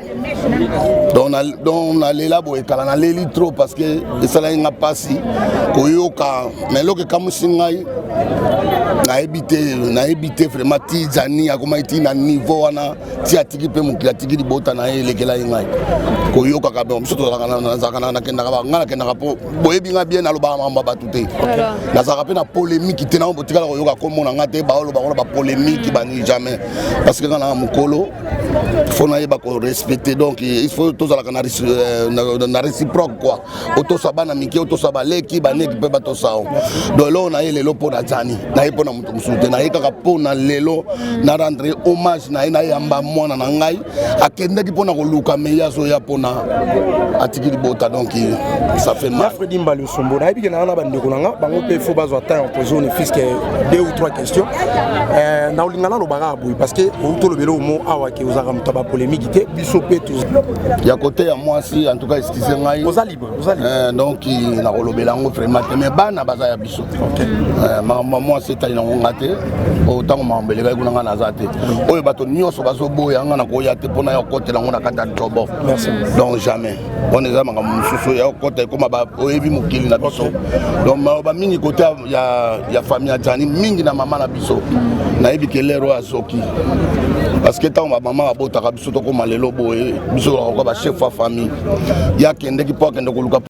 Donc na lela boy kala na leli trop parce que esala nga pasi koyoka mais loke kamusingai na évité vraiment ti Jani akoma iti na niveau wana ti atiki pe mukila tiki di bota na elekela ngai koyoka ka be msoto na zakana na kenda ka ngana kenda ka po boyebi nga bien na loba mamba batute na zaka pe na polémique te na botika koyoka komo na ngate ba lo ba polémique bani jamais parce que kana mukolo faut na yeba ko respecter donc il faut tous la na réciproque quoi auto sabana miki auto sabaleki baneki pe bato sao donc là on a lelo pour na Jani na yepo na mutu musute na yeka po na lelo na rendre hommage na ina yamba mwana na ngai akendeki pona ko luka meya so ya pona atiki bota donc ça fait mal. Fredi Mbali Osumbo na yebi na na bande ko nga bango pe faut bazo temps en poser une fils que 2 ou 3 questions na olingana lo baga boy parce que auto le belo mo awa ke uzaka mutaba polémique te biso pe tous ya côté ya moi si en tout cas excusez ngai oza libre donc na kolobela ngo vraiment mais bana baza ya biso. OK. Moi c'est ta ina nga te otango mambeleka kuna nga naza te oyo bato nyonso bazoboya nga na koya te mpona ya kokotela ngo na kati ya jobo donc jamais on eza makambo mosusu ya kokota ekoma oyebi mokili na biso donc maloba mingi kote ya famille ya Jani mingi na mama na biso nayebi ke lero azoki parce que ntango bamama babotaka biso tokoma lelo boye biso tokoka bachef ya famille yakendeki mpo akende koluka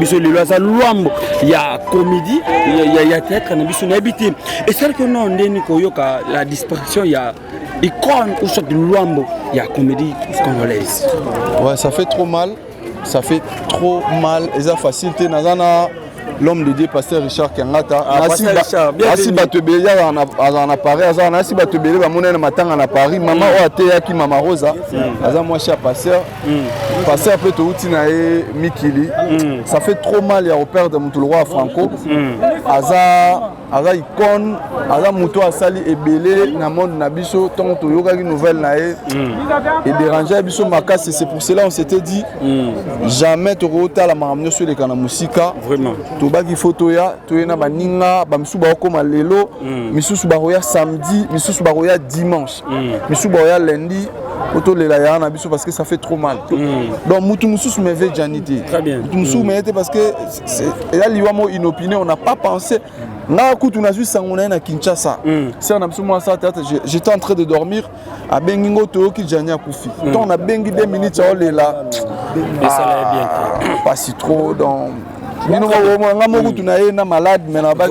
biso lelo aza lwambo ya comédie ya théâtre na biso na habité et c'est que non ndeni koyoka la disparition ya icône ou soit de lwambo ya comédie congolaise. Ouais, ça fait trop mal, ça fait trop mal et ça facilité nazana l'homme de Dieu pasteur Richard Kangata asi batebele en appareil aza nasi batebele ba monene matanga na Paris maman o ateya ki mama Rosa aza moi cher pasteur pasteur peut to uti na e Mikili ça fait trop mal ya au père de Mutulwa Franco aza icône aza moto asali ebele na monde na biso tant toyokaki nouvelle na ye et déranger biso makasi. C'est pour cela on s'était dit jamais tokotala makambo nyonso eleka na musika vraiment tobaki photo ya toyena baninga bamisusu bakoma lelo misusu bakoya samedi misusu bakoya dimanche misusu bakoya lundi otolela ya na biso parce que ça fait trop mal. Donc mutu mususu me veut janité mutu mususu me été parce que là liwamo inopiné on n'a pas pensé na kutu na suis sangona na Kinshasa c'est na biso moi ça théâtre j'étais en train de dormir à bengingo to ki jania kufi donc on a bengi 2 minutes au lela et ça l'a bien pas si trop donc nino nga mo kutu na ye na malade mais na ba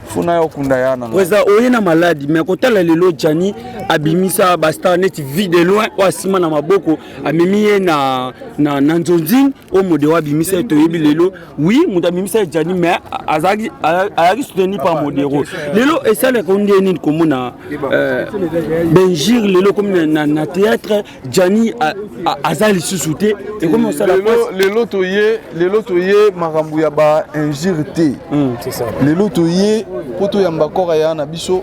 funa yo kunda yana weza oyena maladi mais kotala lelo Jani abimisa basta net vie de loin wa sima na maboko amimi na nzonzi o mode wa bimisa to yebi lelo oui muta bimisa Jani mais azaki soutenu par modero lelo et ça le konde ni komuna benjir lelo comme na théâtre Jani azali susouté et comme ça lelo toye makambu ya ba injirté c'est ça lelo toye poto yamba kora ya na biso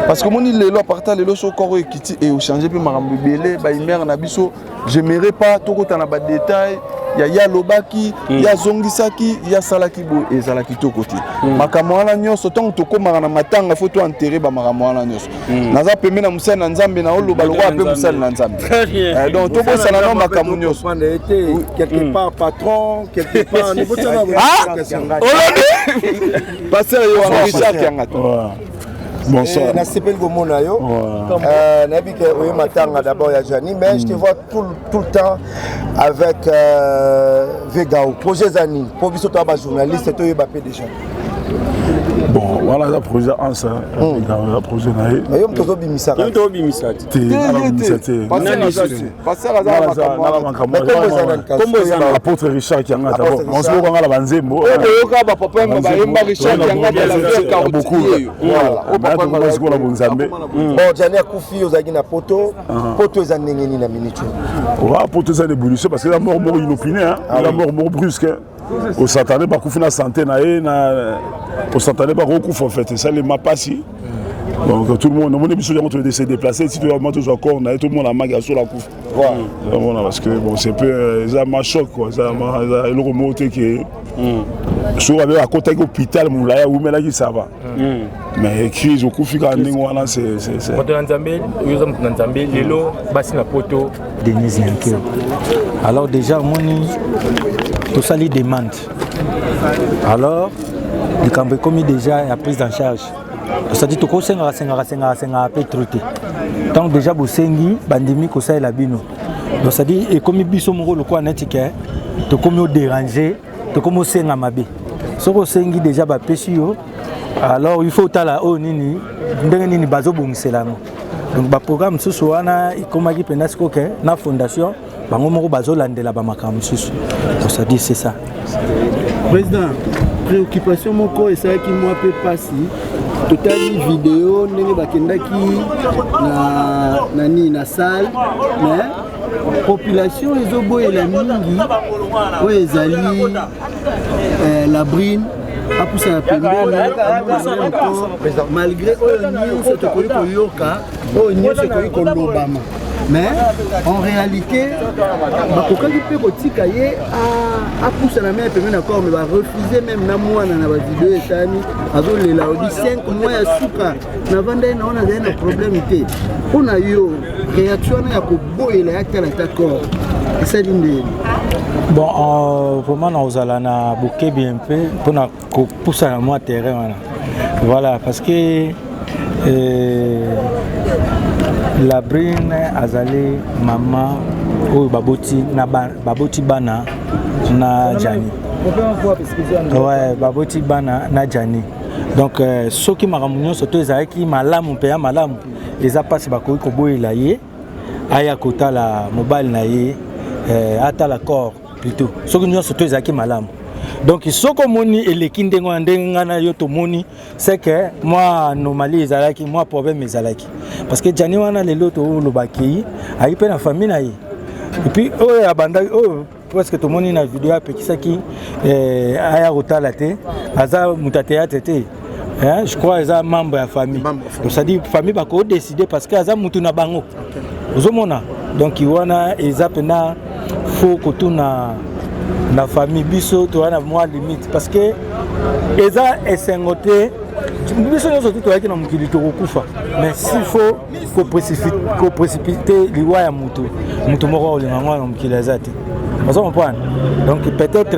parce que moni lelo à partir lelo so koro ekiti et au changer pe makambu belé ba imère na biso j'aimerais pas tokota na ba détail ya lobaki ya zongisaki ya salaki bo ezalaki to côté makambo wana nyonso tant tokoma na matanga faut to enterrer ba makambo wana nyonso naza pembe na musana na nzambe na oloba lokwa pe musana na nzambe donc toko sana na makambo nyonso quelque part patron quelque part niveau tana passer yo Richard Kiangato. Bonsoir. Na sepel gomona yo. Na bi ke oyo matanga d'abord ya Jani mais je te vois tout le temps avec Vega au projet Zani. Pour biso to ba journaliste to yo ba déjà. Bon, voilà le projet en ça. Le projet naïe. Mais yo mtozo bimisa. Yo mtozo bimisa. Passer à apôtre Richard qui en a d'abord. On se voit la banzembo. Oyoka ba papa ba yemba Richard qui en a de la vie beaucoup. Voilà. Bon, Jani akufi ozaki na poto eza ndenge nini na minute. Ouais, poto ça d'évolution parce que la mort inopinée hein, la mort brusque. On s'attendait pas à la santé on s'attendait pas au en fait ça les m'a passé donc tout le monde on est obligé de se déplacer si tu as tout encore on a tout le monde a maga sur la coupe voilà parce que bon c'est peu ça m'a choc quoi ça m'a le remonté que sur avec à côté de l'hôpital moulaya ou mais là qui ça va mais crise au coup fika ndingo wana c'est poto nzambe uyoza mtu nzambe lelo basi na poto Denise Yankeo alors déjà moni tout ça les demande alors le camp commis déjà a prise en charge ça dit to ko senga peut traiter donc déjà bosengi bandimi ko ça la bino donc ça dit et comme biso moko le quoi netike to comme déranger to comme senga mabe so ko sengi déjà ba pesio alors il faut tala o nini ndenge nini bazo bongiselano donc ba programme susu wana ikomaki pena sikoke na fondation bango moko bazolandela ba makambo susu donc ça dit c'est ça président préoccupation moko esalaki moi pe pasi totali vidéo ndenge bakendaki na salle mais population ezoboyela mingi oyo ezali la brine apusana pembeni malgré oyo nyonso tokoki koyoka oyo nyonso ekoki kolobama mais en réalité bakokaki mpe kotika ye apusana me pembeni akor mais barefuser même na mwana na bavideo etani azolela odi 5 mois ya suka navanda ye naona azali na problème te mpona yo réaction wana ya koboyela ya tala ta corps esali ndeni bon vraiment naozala na bokebi un peu mpona kopusana mwa terrain wana voilà parce que la brine azali mama oyo baboti bana na Jani ouais baboti bana na Jani donc soki makambo nyonso to ezalaki malamu mpe ya malamu eza mpasi bakoki koboyela ye aya kotala mobali na ye atala corps plutôt soki nyonso to ezalaki malamu donc soko moni eleki ndenge wana ndenge ngana yo tomoni c'est que moi anomalie ezalaki moi problème ezalaki parce que Jani wana lelo to lobaki ayi pe na famille na ye et puis oyo abanda oyo presque tout le monde na vidéo apekisaki aya kotala te aza moto ya théâtre te. Je crois que c'est un membre de la famille. C'est-à-dire que la famille va décider parce que c'est un membre de la bango. Donc il y a faut que tout la famille biso tu as moins limite parce que eza esengote biso nous tout avec na mukili to kufa mais s'il faut ko précipiter liwa ya mutu moko olinganga na mukili azati. Vous comprenez? Donc peut-être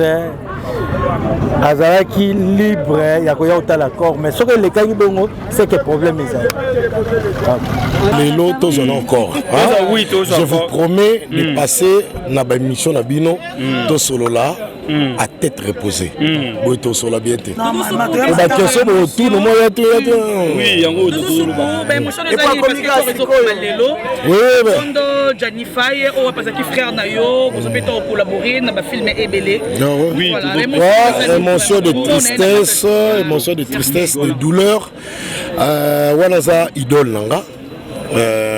azalaki libre ya koya ota l'accord mais ce que les cas bongo c'est que problème est les lots tous encore je vous promets de passer na ba mission na bino to solo là à tête reposée boy to solo bien te ba question de tout le monde oui yango to ba émotion de communication oui Sondo Janify o parce que frère na yo ko peut collaborer na ba film ebele oui émotion de tristesse, de douleur. Wanaza idole nanga,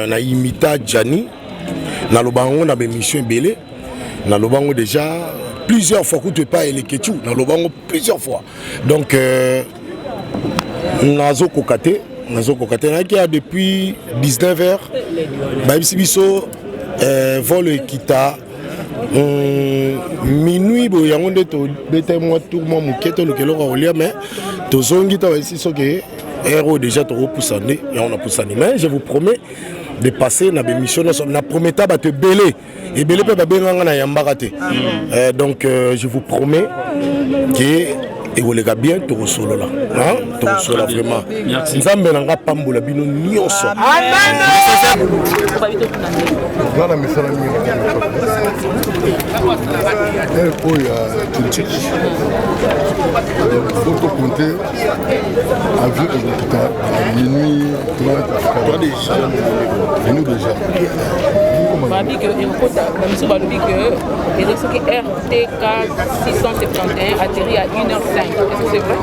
na imita Gianni, na lobango na bémission belé, na lobango déjà plusieurs fois que tu pas et les ketchou, na lobango plusieurs fois. Donc nazo kokate qui a depuis 19h, babisi biso vol kita. Minuit boyango nde to bete moi tout moi muketo le kelo rolia mais to zongi to ici so que héros déjà to repoussane et on a poussane mais je vous promets de passer na bémission na prometa ba te belé et belé pe ba benga na yambaka te donc je vous promets que et vous les gars bien to solo là to solo vraiment nzambe nanga pambola bino nyonso amen Dans la mission il faut compter avec minuit 30 déjà. Babi que RTK 671 atterrit à 1h05. Est-ce que c'est vrai?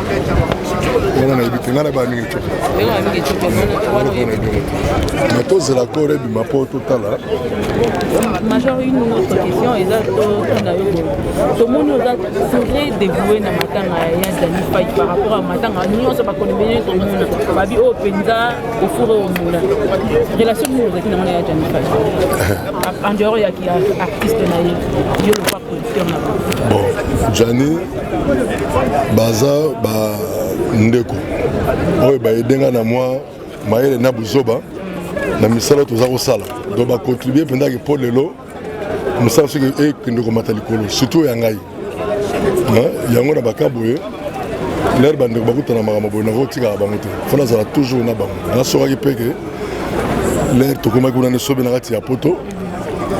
Major, une autre question, tout le monde nous a toujours dévoué dans Matanga par rapport à Matanga. Nous, on ne sait pas qu'on est venu tout le monde. Babi, au Penza, au four et au moulin. Relation nous avec nous, en dehors, il y a qui artiste, il y a le pas producteur. Bon, Gianni, Baza, Ndeko. Oui, Edenga na moi, Maël na Buzoba. Na misala toza kosala donc ba contribuer pendant que pour lelo musala ce que que ndeko matalikolo surtout ya ngai yango na bakaboye l'air bande bakutana makambo boye na kotika bango te fona zala toujours na bango na sokaki peke l'air tokoma kuna ne sobe na kati ya poto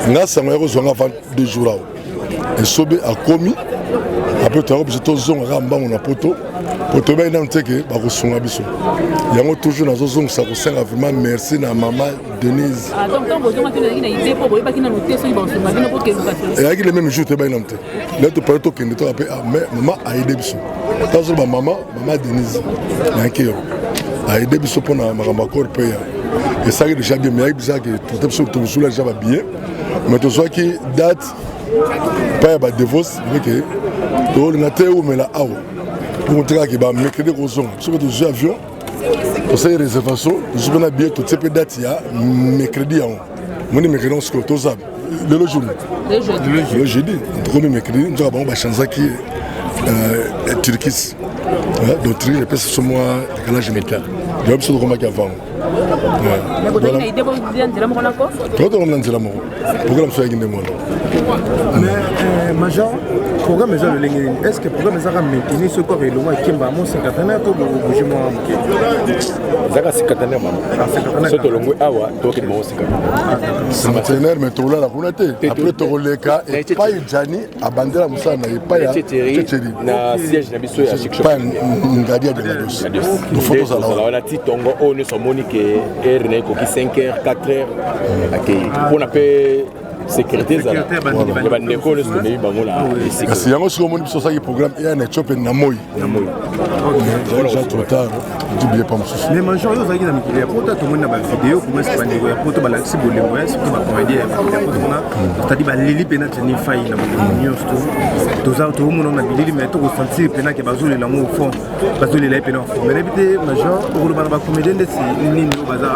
nga sango ya kozwanga avant 2 jours awo et sobe akomi après to obje to zonga mbango na poto poto ba ina nteke ba kosunga biso yango toujours nazo zonga sa kosenga vraiment merci na maman Denise donc quand vous avez une idée pour boyeba kina noter so ibanso mabino pour que vous fassiez et avec le même jour te ba ina nteke là to parle to kende to après maman a aidé biso tazo ba maman Denise nankeo a aidé biso pour na makamba corps payer et ça déjà bien mais bizarre que tout biso to sous là déjà bien mais to soit qui date pas ba divorce mais que to na te ou mais là awo pour montrer que mercredi rozon ce que tu avion pour ces réservations je vais bien tout ces dates ya mercredi on mercredi on se retrouve le jour le jeudi premier mercredi nous avons chance qui Turquie donc Turquie est sur moi décalage médical je vais sur comment avant mais Major programme est le ligne est-ce que programme est maintenu ce corps et le mois qui m'a mon secrétaire pour bouger moi zaka secrétaire maman soto longo awa to ke mo secrétaire mais to là la kunate après to leka et pas Gianni abandela musana et pas ya Tchétchéri na siège na biso ya chic pas ngadia de la dos de photos à la on a ti tongo on so monique r ne ko ki 5h 4h akay on appelle sécurité ezala ya bandeko nyonso tomei bango na esika kasi yango soki omoni biso osalaki programme eya na etiope na moi déjà trop tard dibie pa mosusu mais major oyo ozalaki na mikili ya poto tomoni na bavideo komesi bandeko ya poto balakisi bolembo ya surtout bacomédien ya mikili ya poto kuna c'est-à-dire baleli mpena teni fai na bolembo nyonso toomona na bilili mais tokosentir mpena ke bazolela ngo au fond bazolela ye mpena au fond mais nayebi te major okoloba na bacomédien ndeti nini oyo baza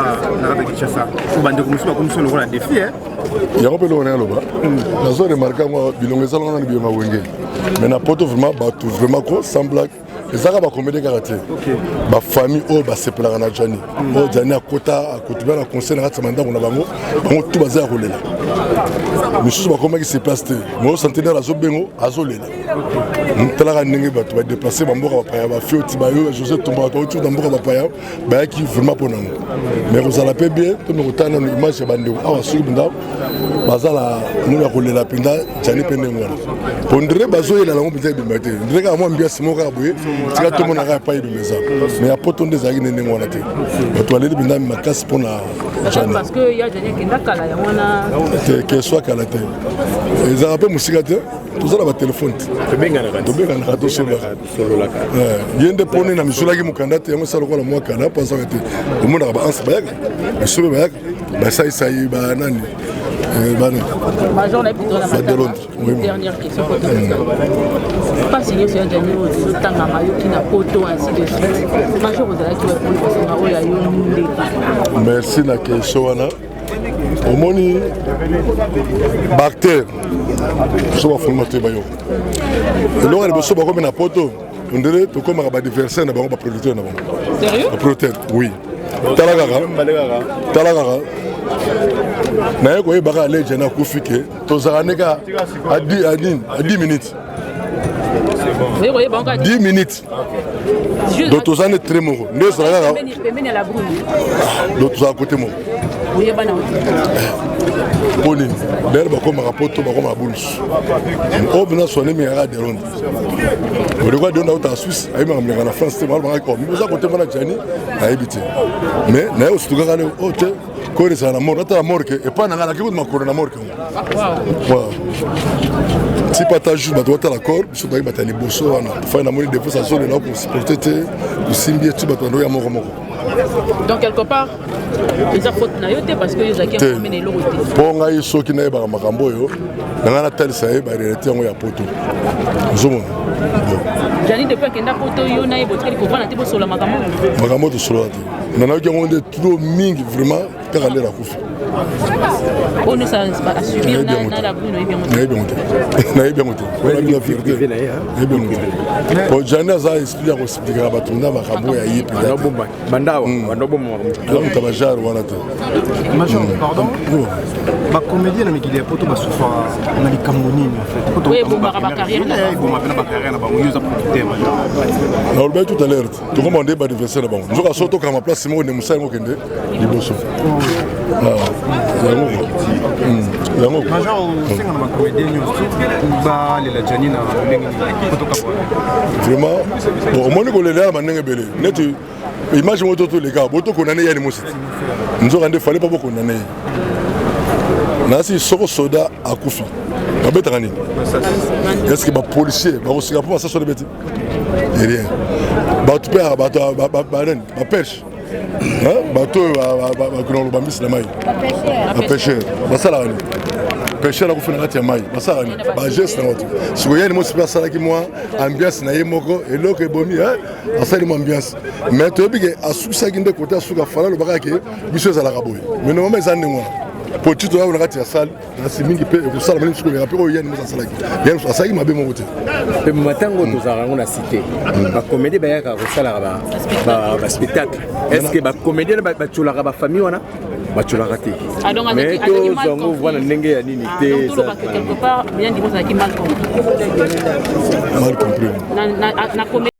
na kata kinshasa o bandeko mosusu bakomiso lokola défi yango mpe eloko na yaloba nazo remarke yango bilongo ezalanga na bilongo wenge mais na poto vraiment bato vraiment ko sans blague ezalaka bacomédien kaka te bafamille oyo basepelaka na jani oyo jani akotiba na conseil na kati ya mandako na bango bango tu baza ya kolela misusu bakomaki se place te mais centenaire azobengo azolela talaka ndenge bato badeplace bamboka bapaya bafio ti bayo josé tomba bato bauti na mboka bapaya bayaki vraiment mpo nango mais kozala mpe bien tome kotala nano image ya bandeko awa soki mpenza bazala nini ya kolela mpenza jani mpe ndenge wana po ndire bazoyela nango mpenza ebima te ndire kaka mwa mbiasi moko kaka boye tika tomonaka epai ebima eza mais ya poto nde ezalaki nde ndenge wana te bato baleli mpenza makasi mpo na jani ke so akala te ezalaka mpe mosika te tozala batelefone te tobenganaka tosololaka ye nde mponi na misolaki mokanda te yango esala lokola mwa kala mpo azaka te omonaka baanse bayaka miso mpe bayaka basaisai banani Major, de Londres. Une dernière question. Pas signé sur Djani au Tanga Mayo qui n'a pas auto ainsi de suite. Major, vous allez répondre. Merci la question. Au moni bactère so formaté bayo. Alors les besoins comme na poto, on dirait to comme ba diverser na ba producteur na ba. Sérieux? Producteur, oui. Talagara. naye koyebaka aleje na kufike tozala neka à 10 minutes 10 minutes donc tozala ne tre moko nde ezala kaka donc tozala kote moko mpo nini dayere bakomaka poto bakomaka bulusu oyo mpena sone mingaka de Londres odekwa de Londres autaka Suisse ayebaka milanga na France te malobangaki oza kote mpona jani nayebi te mais naye osutukaka leo oyo te koyo ezala na mort atala mort ke epai na ngai naki kuti makolo na mort kengo ti pata jour bato batala corps biso toyaki bato ya liboso wana fai namoni defense azolela kosuporte te kosimbi eti bato bandoya moko moko donc quelque part eza faute na yo te parce que ezalaki amomene eloko te mpo ngai soki nayebaka makambo oyo na ngai natalisa ye barealité yango ya poto ozomona jani depuis akenda poto yo nayeba otikali kovanda te bosola makambo tosolola te nanayoki yango nde tro mingi vraiment kaka nde nakufi ono asubir na la brune nayebi yango te onabi la vérité nayebi yango te po jani aza esprit ya koexplikaka bato na makambo ya ye moto abajare wana te bacomédien na mikili ya poto basufa na likambo nini naolobaki tout à l'heure tokoma nde baadversaire na bango nzoka so tokama place moko nde mosali mokende liboso yango major osenga na bacomédien nyonso balela jani na ndenge vraiment bon omoni kolela ya bandenge ebele neti image moko totoleka botokondane yani mosi te nzoka nde fale mpa bokondane ye nasi soko soda akufi babetaka nini est ce que bapolicier bakosika mpo basasone beti rien bato mpe banani bapeche bato oyo bakona bambisi na mai bapêcheur basalaka nini pêcheur akufi na kati ya mai basalaka nini bageste nango te sikoyani mosi mpe asalaki mwa ambiance na ye moko eloko ebomi asali mwa ambiance mais toyebi ke asukisaki nde kote asuka fala alobaka ke biso ezalaka boye mais normalement eza ndenge wana po tito oyo na kati ya sale nasi mingi mpe ekosala mani sikoyaka mpe oyo yani mosi asalaki yani asalaki mabe moko te mpe matango tozalaka yango na cité bacomédie bayaka kosalaka baspectacle est ce que bacomédien bacolaka bafamille wana bacolaka te mais tozango wana ndenge ya nini te mal compris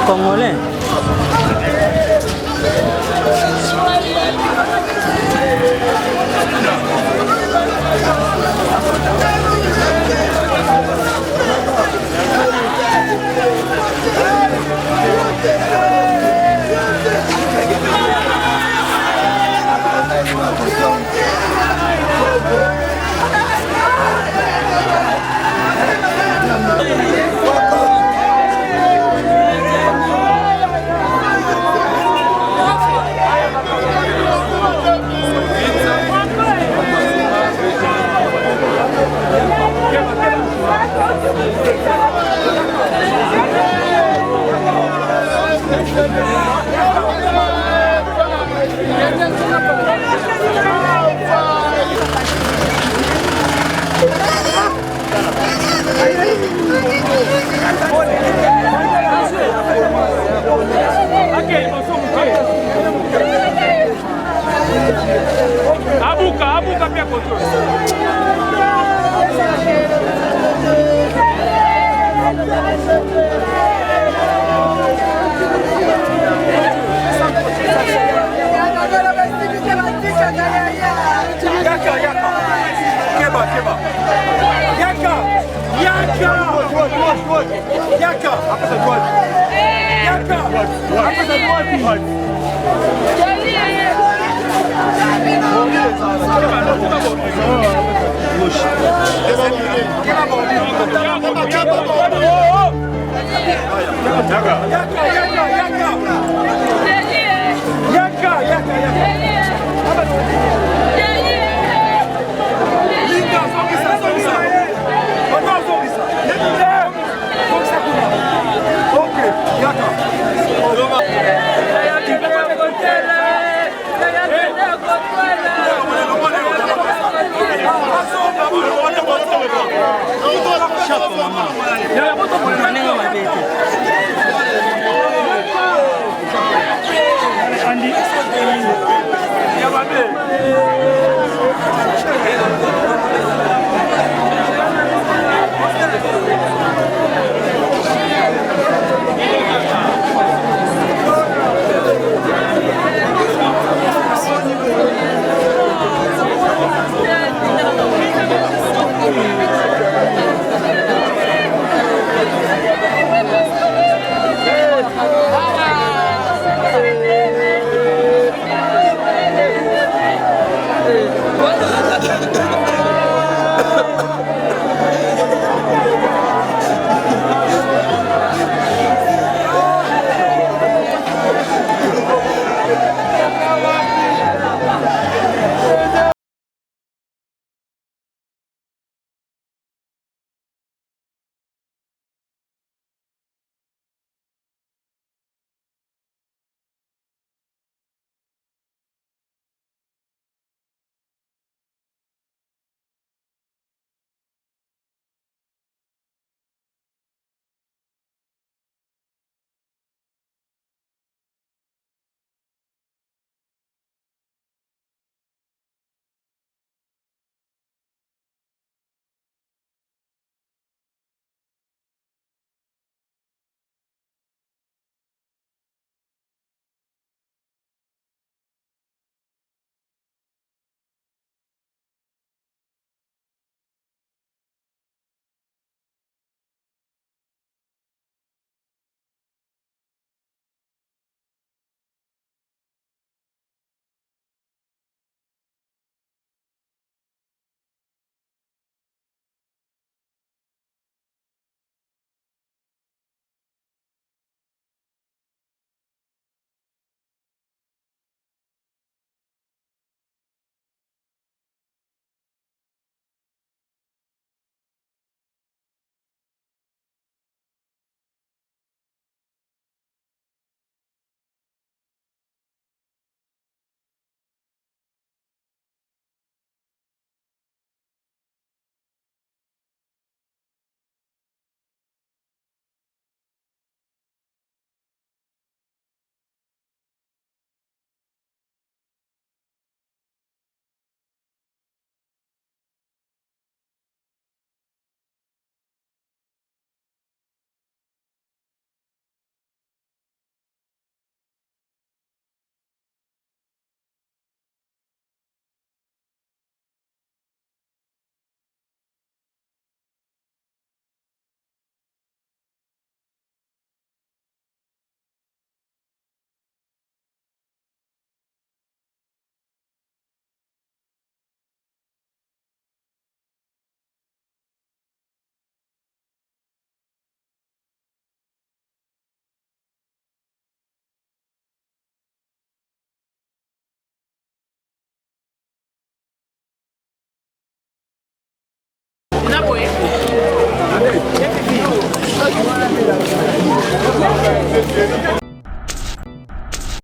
Congolais. Abuka pia koto. Chapo mama. Ya moto mwana mabete. Allez.